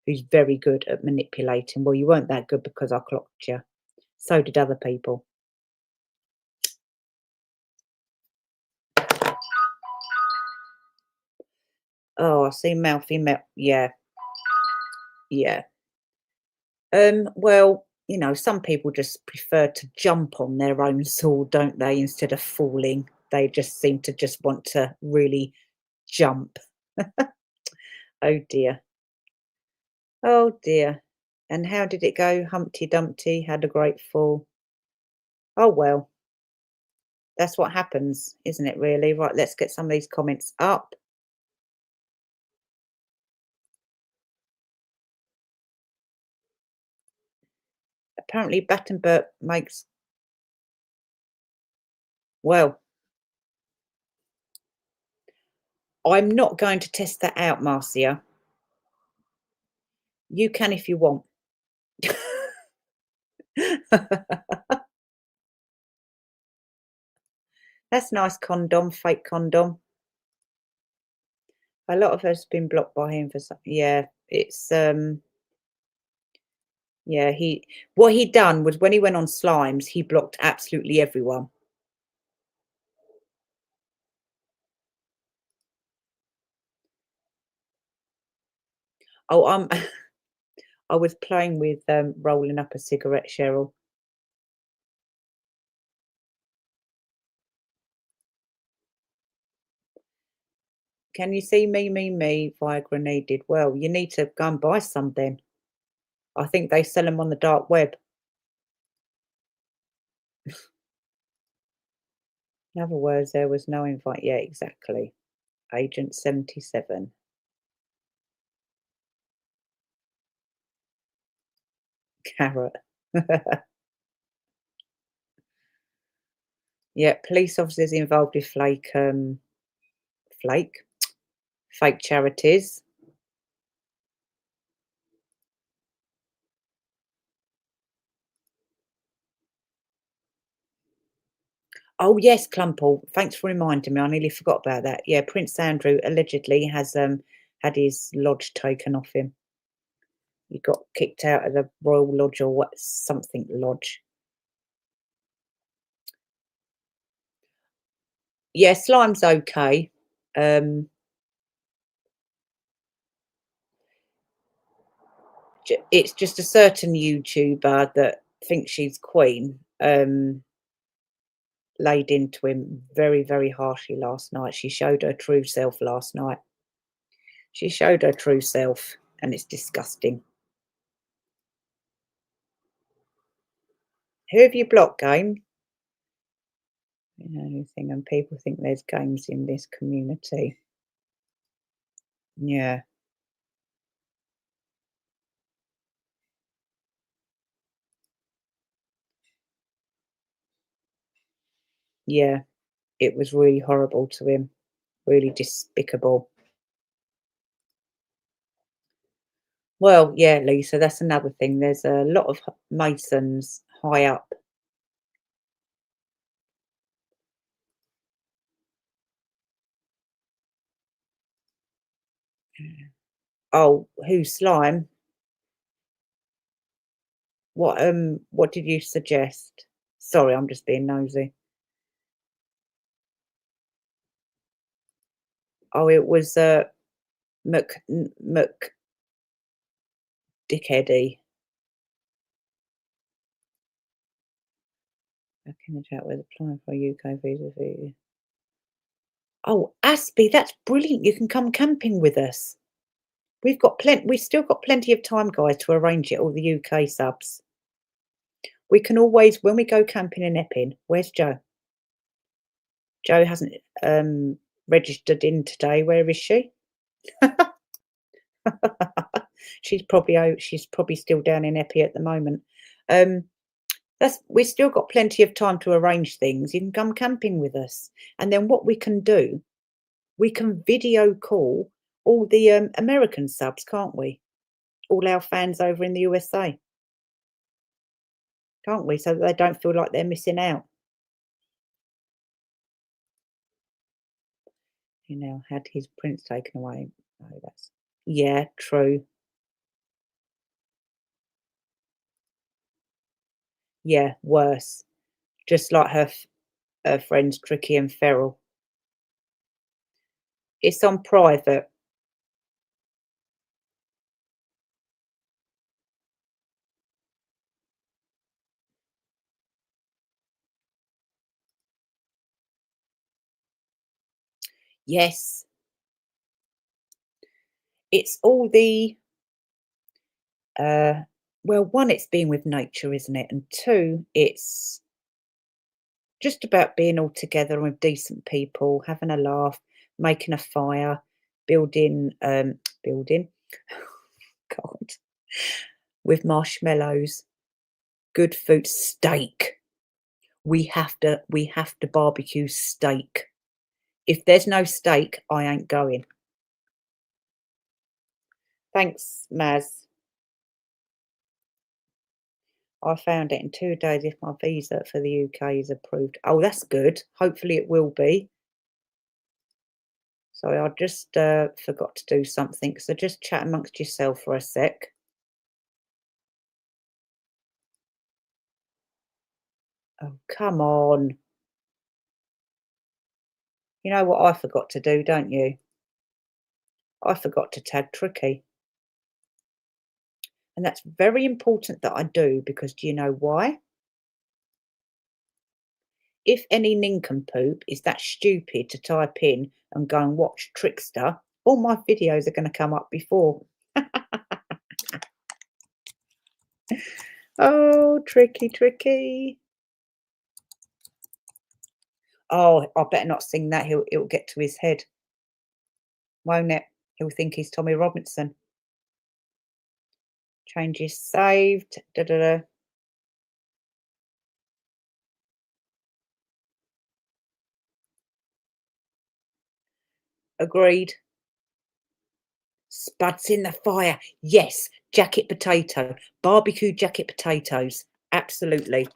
who's very good at manipulating. Well, you weren't that good because I clocked you. So did other people. Oh, I see Mouthy Mouth. Yeah. Yeah. Well, some people just prefer to jump on their own sword, don't they, instead of falling. They just seem to just want to really jump. Oh dear. Oh dear. And how did it go? Humpty Dumpty had a great fall. Oh well. That's what happens, isn't it really? Right, let's get some of these comments up. Apparently Battenberg makes well. I'm not going to test that out, Marcia. You can if you want. That's nice condom, fake condom. A lot of us been blocked by him for some. Yeah, it's Yeah, he what he done was when he went on Slimes, he blocked absolutely everyone. Oh, I was playing with, rolling up a cigarette, Cheryl. "Can you see me, Viagra needed." Well, you need to go and buy some then. I think they sell them on the dark web. In other words, there was no invite. Yeah, exactly. Agent 77. Carrot. Yeah, police officers involved with flake, fake charities. Oh, yes, Clumple. Thanks for reminding me. I nearly forgot about that. Yeah, Prince Andrew allegedly has had his lodge taken off him. He got kicked out of the Royal Lodge or what something lodge. Yeah, slime's okay. Um, it's just a certain YouTuber that thinks she's queen. Laid into him very, very harshly last night. She showed her true self last night. She showed her true self, and it's disgusting. Who have you blocked, game? You know anything, and people think there's games in this community. Yeah, yeah. It was really horrible to him. Really despicable. Well, yeah, Lisa, that's another thing. There's a lot of Masons high up. Oh, who slime? What did you suggest? Sorry, I'm just being nosy. Oh, it was Mc Dickheady. Back in the chat with applying for a UK visa for you. Oh, Aspie, that's brilliant. You can come camping with us. We've still got plenty of time, guys, to arrange it, all the UK subs. We can always when we go camping in Epping, where's Joe? Joe hasn't registered in today. Where is she? She's probably still down in Epping at the moment. Um, that's we've still got plenty of time to arrange things. You can come camping with us. And then what we can do, we can video call all the American subs, can't we? All our fans over in the USA, can't we? So that they don't feel like they're missing out. You know, had his prince taken away. Oh, that's yeah, true. Yeah, worse. Just like her friends Tricky and Feral. It's on private. Yes, it's all the uh well, one, it's being with nature, isn't it? And two, it's just about being all together with decent people, having a laugh, making a fire, building building God, with marshmallows, good food, steak. We have to barbecue steak. If there's no steak, I ain't going. Thanks, Maz. I found it in 2 days if my visa for the UK is approved. Oh, that's good. Hopefully it will be. Sorry, I just forgot to do something. So just chat amongst yourself for a sec. Oh, come on. You know what I forgot to do, don't you? I forgot to tag Tricky. And that's very important that I do because do you know why? If any nincompoop is that stupid to type in and go and watch Trickster, all my videos are going to come up before. Oh, tricky, tricky. Oh, I better not sing that. It'll get to his head, won't it? He'll think he's Tommy Robinson. Changes saved. Da, da, da. Agreed. Spuds in the fire. Yes. Jacket potato. Barbecue jacket potatoes. Absolutely.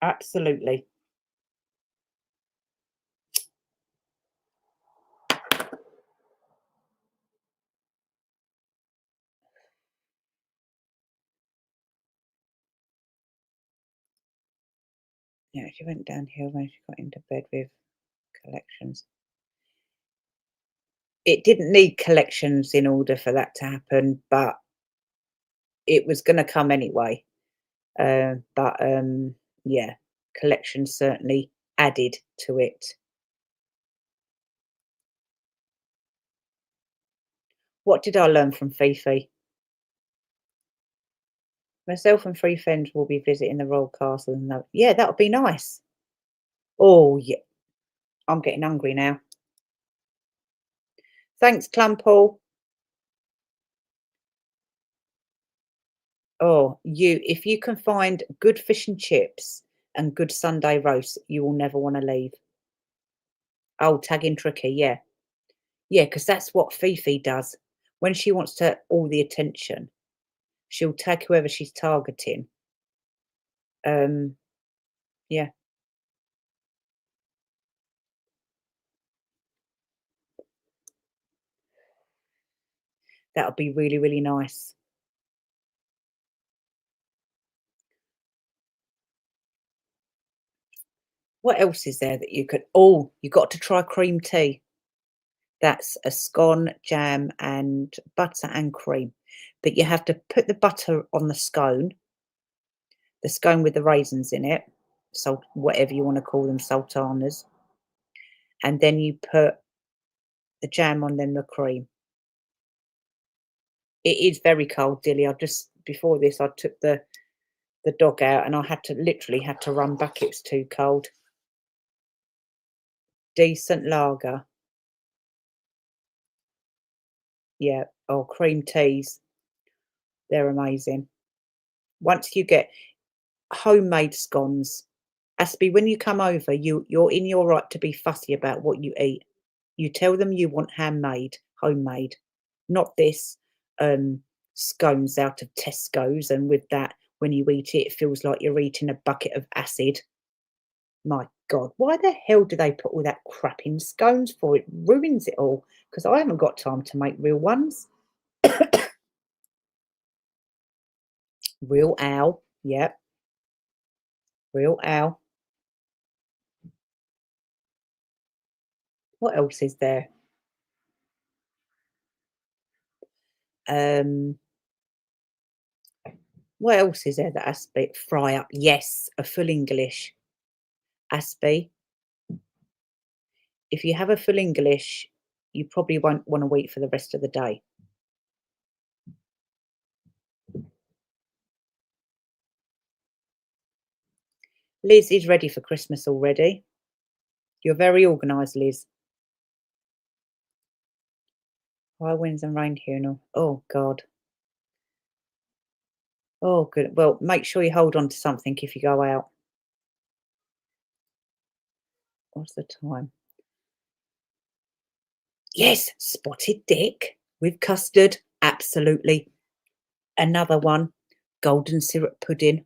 Absolutely. Yeah, she went downhill when she got into bed with collections. It didn't need collections in order for that to happen, but it was gonna come anyway. But yeah, collections certainly added to it. What did I learn from Fifi? Myself and 3 friends will be visiting the royal castle and yeah, that would be nice. Oh, yeah, I'm getting hungry now. Thanks, Clumple. Oh, if you can find good fish and chips and good Sunday roast, you will never wanna leave. Oh, tagging Tricky, yeah. Yeah, because that's what Fifi does. When she wants to all the attention, she'll tag whoever she's targeting. Um, yeah, that would be really, really nice. What else is there that you could you got to try cream tea. That's a scone, jam, and butter and cream. But you have to put the butter on the scone with the raisins in it, salt, whatever you want to call them, sultanas, and then you put the jam on, then the cream. It is very cold, Dilly. I just before this, I took the dog out, and I had to literally had to run back. It was too cold. Decent lager, yeah. Oh, cream teas, they're amazing. Once you get homemade scones, Aspie, when you come over, you're in your right to be fussy about what you eat. You tell them you want handmade, homemade, not this scones out of Tesco's, and with that, when you eat it, it feels like you're eating a bucket of acid. My God, why the hell do they put all that crap in scones for? It ruins it all. Because I haven't got time to make real ones. Real owl, yep, real owl. What else is there? Um, what else is there that Aspie fry up? Yes, a full English. Aspie, if you have a full English, you probably won't want to eat for the rest of the day. Liz is ready for Christmas already. You're very organised, Liz. High winds and rain here and all. Oh God. Oh good. Well, make sure you hold on to something if you go out. What's the time? Yes, spotted dick with custard. Absolutely. Another one, golden syrup pudding.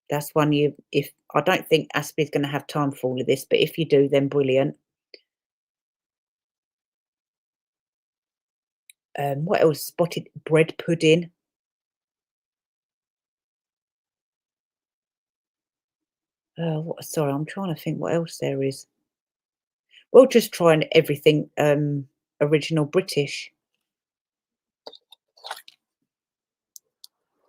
That's one you if I don't think Aspie's gonna have time for all of this, but if you do, then brilliant. What else? Spotted bread pudding. Sorry, I'm trying to think what else there is. Well, just trying everything, original British.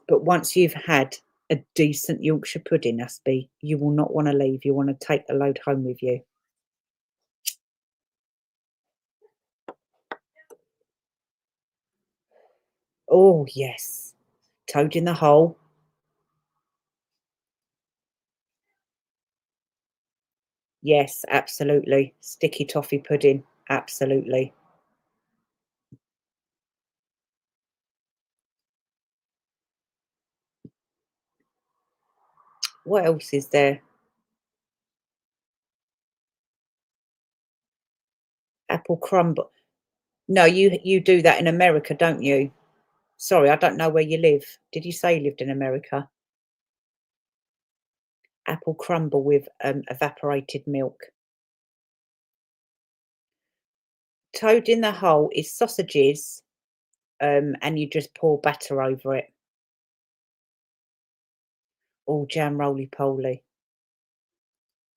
But once you've had a decent Yorkshire pudding, Aspie, you will not wanna leave. You wanna take a load home with you. Oh, yes. Toad in the hole. Yes, absolutely. Sticky toffee pudding. Absolutely. What else is there? Apple crumble. No, you do that in America, don't you? Sorry, I don't know where you live. Did you say you lived in America? Apple crumble with, evaporated milk. Toad in the hole is sausages, and you just pour batter over it. Oh, jam roly poly.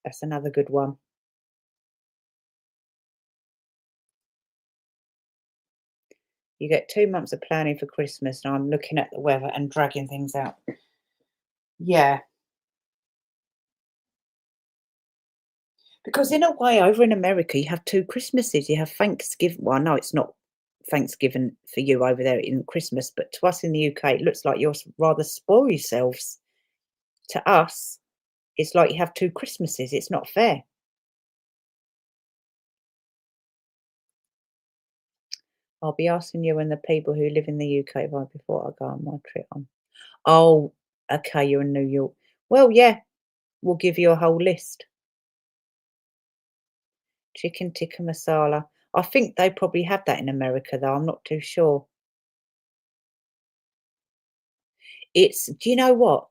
That's another good one. You get 2 months of planning for Christmas, and I'm looking at the weather and dragging things out. Yeah, because in a way, over in America, you have 2 Christmases. You have Thanksgiving. Well, I know it's not Thanksgiving for you over there in Christmas, but to us in the UK, it looks like you're rather spoil yourselves. To us, it's like you have 2 Christmases. It's not fair. I'll be asking you and the people who live in the UK right before I go on my trip on. Oh, okay, you're in New York. Well, yeah, we'll give you a whole list. Chicken tikka masala. I think they probably have that in America, though. I'm not too sure. Do you know what?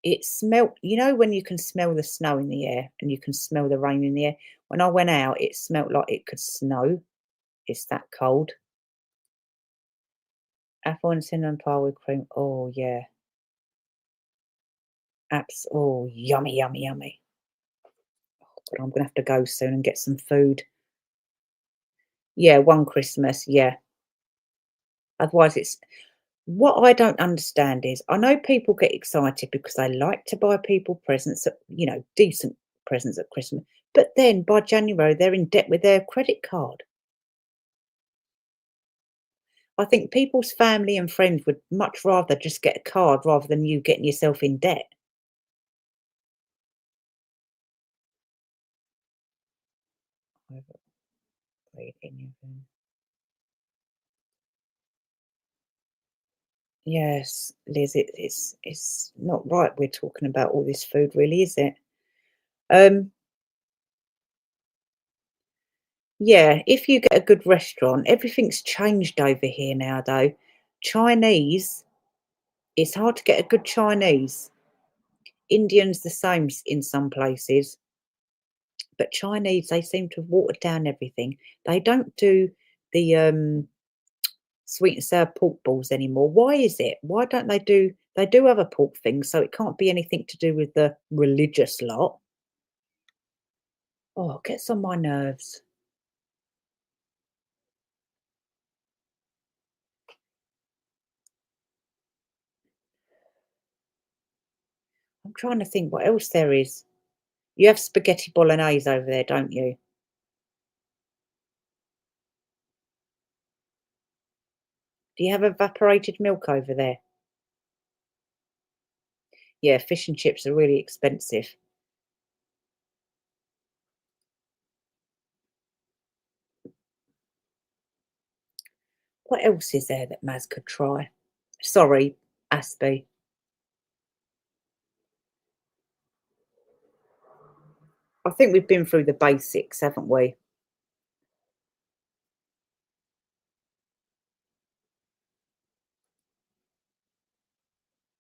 It smelt, when you can smell the snow in the air and you can smell the rain in the air. When I went out, it smelt like it could snow. It's that cold. Apple and cinnamon pie with cream. Oh, yeah. Oh, yummy, yummy, yummy. But I'm gonna have to go soon and get some food. Yeah, one Christmas, yeah. Otherwise, it's what I don't understand is I know people get excited because they like to buy people presents at, decent presents at Christmas, but then by January, they're in debt with their credit card. I think people's family and friends would much rather just get a card rather than you getting yourself in debt. Overplayed in your room. Yes, Liz, it's not right we're talking about all this food really, is it? Um, yeah, if you get a good restaurant, everything's changed over here now though. Chinese, it's hard to get a good Chinese. Indian's the same in some places, but Chinese, they seem to have watered down everything. They don't do the sweet and sour pork balls anymore. Why is it? Why don't they do other pork things, so it can't be anything to do with the religious lot. Oh, it gets on my nerves. I'm trying to think what else there is. You have spaghetti bolognese over there, don't you? Do you have evaporated milk over there? Yeah, fish and chips are really expensive. What else is there that Maz could try? Sorry, Aspie. I think we've been through the basics, haven't we?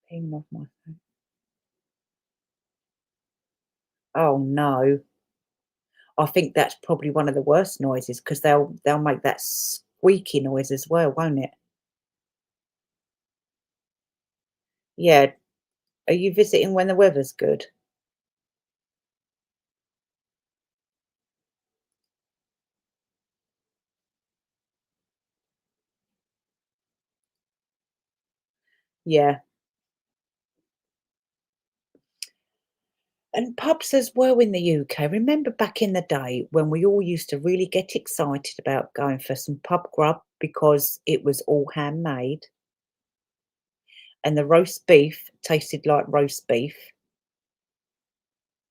Ping off my phone. Oh no. I think that's probably one of the worst noises because they'll make that squeaky noise as well, won't it? Yeah. Are you visiting when the weather's good? Yeah. And pubs as well in the UK. Remember back in the day when we all used to really get excited about going for some pub grub because it was all handmade and the roast beef tasted like roast beef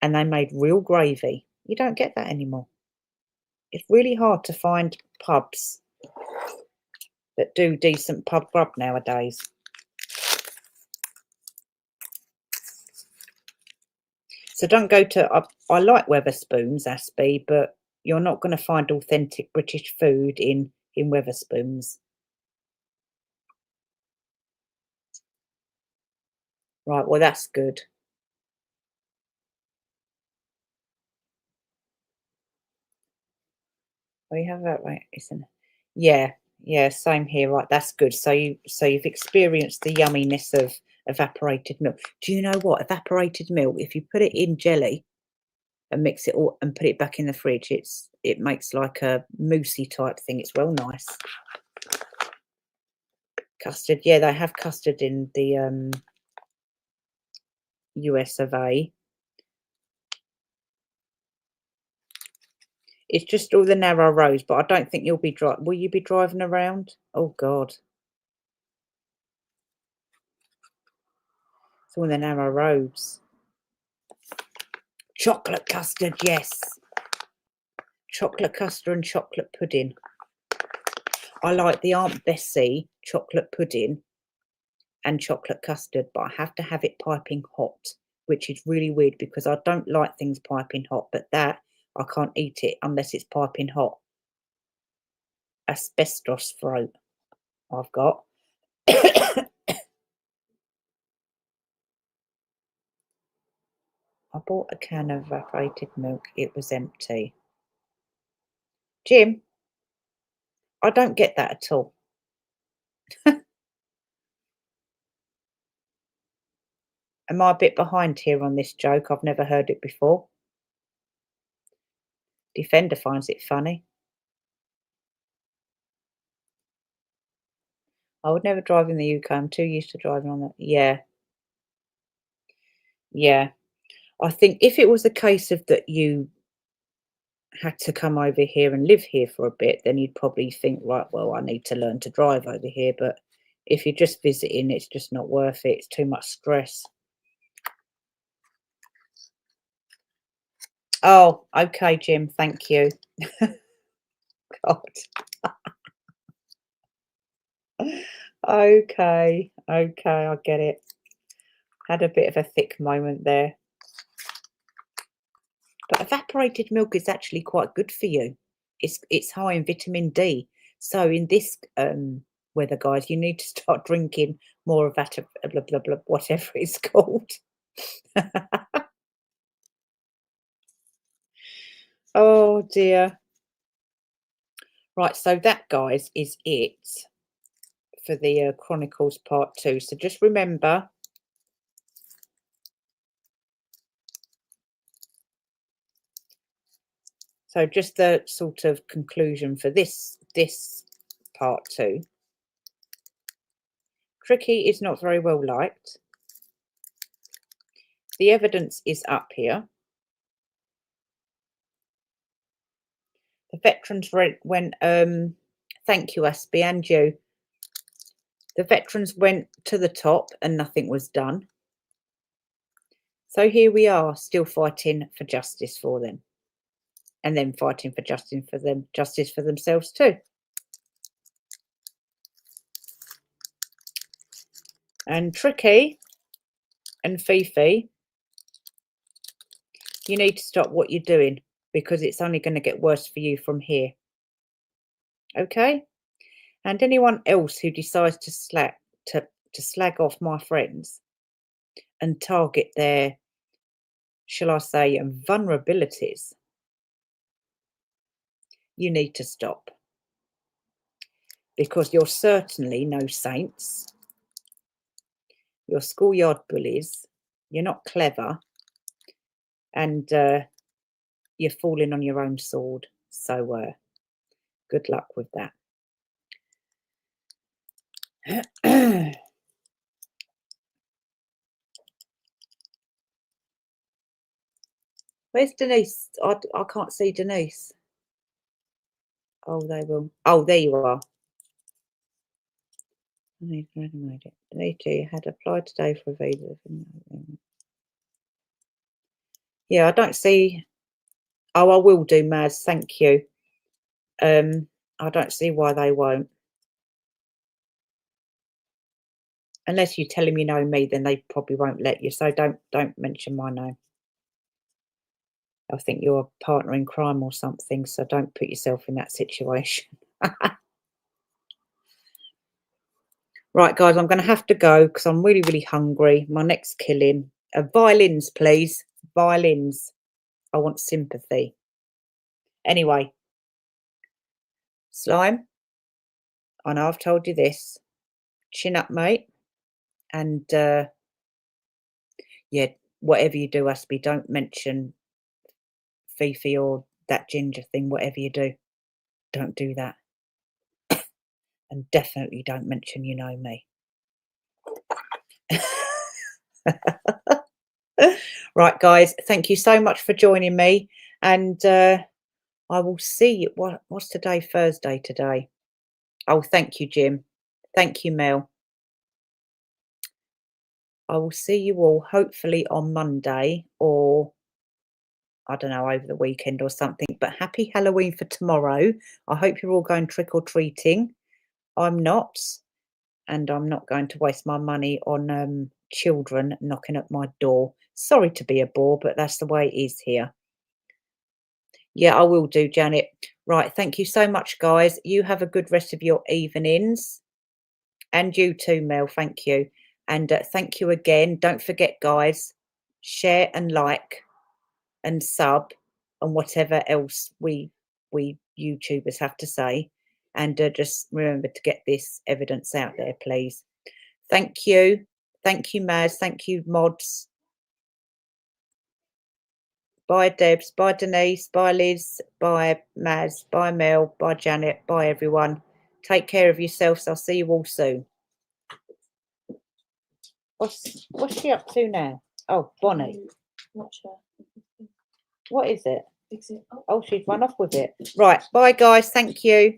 and they made real gravy. You don't get that anymore. It's really hard to find pubs that do decent pub grub nowadays. So don't go to. I like Weatherspoons, Aspie, but you're not going to find authentic British food in Weatherspoons. Right. Well, that's good. We have that right, isn't it? Yeah. Yeah. Same here. Right. That's good. So you've experienced the yumminess of evaporated milk. Do you know what evaporated milk? If you put it in jelly and mix it all and put it back in the fridge, it makes like a moussey type thing. It's well nice. Custard, yeah, they have custard in the US of A. It's just all the narrow roads, but I don't think you'll be will you be driving around? Oh God, it's all the narrow roads. Chocolate custard, yes. Chocolate custard and chocolate pudding. I like the Aunt Bessie chocolate pudding and chocolate custard, but I have to have it piping hot, which is really weird because I don't like things piping hot, but that I can't eat it unless it's piping hot. Asbestos throat I've got. I bought a can of evaporated milk. It was empty. Jim, I don't get that at all. Am I a bit behind here on this joke? I've never heard it before. Defender finds it funny. I would never drive in the UK. I'm too used to driving on that. Yeah, yeah. I think if it was a case of that you had to come over here and live here for a bit, then you'd probably think, right, well, I need to learn to drive over here. But if you're just visiting, it's just not worth it. It's too much stress. Oh, okay, Jim. Thank you. God. Okay, okay, I get it. Had a bit of a thick moment there. But evaporated milk is actually quite good for you. It's high in vitamin D. So in this weather, guys, you need to start drinking more of that blah blah blah, whatever it's called. Oh dear. Right, so that, guys, is it for the Chronicles Part 2. So just remember, so just the sort of conclusion for this part 2. Tricky is not very well liked. The evidence is up here. The veterans went, thank you, Aspie, and you. The veterans went to the top and nothing was done. So here we are, still fighting for justice for them. And then fighting for justice for themselves too. And Tricky and Fifi, you need to stop what you're doing because it's only going to get worse for you from here. Okay? And anyone else who decides to slag off my friends and target their, shall I say, vulnerabilities, you need to stop. Because you're certainly no saints. You're schoolyard bullies. You're not clever. And you're falling on your own sword. So good luck with that. Where's Denise? I can't see Denise. Oh, they will. Oh, there you are. Denise had applied today for a visa. Yeah, I don't see. Oh, I will do, Maz. Thank you. I don't see why they won't. Unless you tell them you know me, then they probably won't let you. So don't mention my name. I think you're a partner in crime or something. So don't put yourself in that situation. Right, guys, I'm going to have to go because I'm really, really hungry. My neck's killing. Violins, please. Violins. I want sympathy. Anyway, Slime, I know I've told you this. Chin up, mate. And yeah, whatever you do, Aspie, don't mention Fifi or that ginger thing, whatever you do. Don't do that. And definitely don't mention you know me. Right, guys, thank you so much for joining me. And I will see you. What's today? Thursday today. Oh, thank you, Jim. Thank you, Mel. I will see you all hopefully on Monday or I don't know, over the weekend or something. But happy Halloween for tomorrow. I hope you're all going trick or treating. I'm not. And I'm not going to waste my money on children knocking at my door. Sorry to be a bore, but that's the way it is here. Yeah, I will do, Janet. Right, thank you so much, guys. You have a good rest of your evenings. And you too, Mel. Thank you. And thank you again. Don't forget, guys, share and like and sub and whatever else we YouTubers have to say. And just remember to get this evidence out there, please. Thank you. Thank you, Maz. Thank you, mods. Bye, Debs. Bye, Denise. Bye, Liz. Bye, Maz. Bye, Mel. Bye, Janet. Bye, everyone. Take care of yourselves. I'll see you all soon. What's she up to now? Oh, Bonnie. Watch her. What is it? Oh, she's run off with it. Right. Bye, guys. Thank you.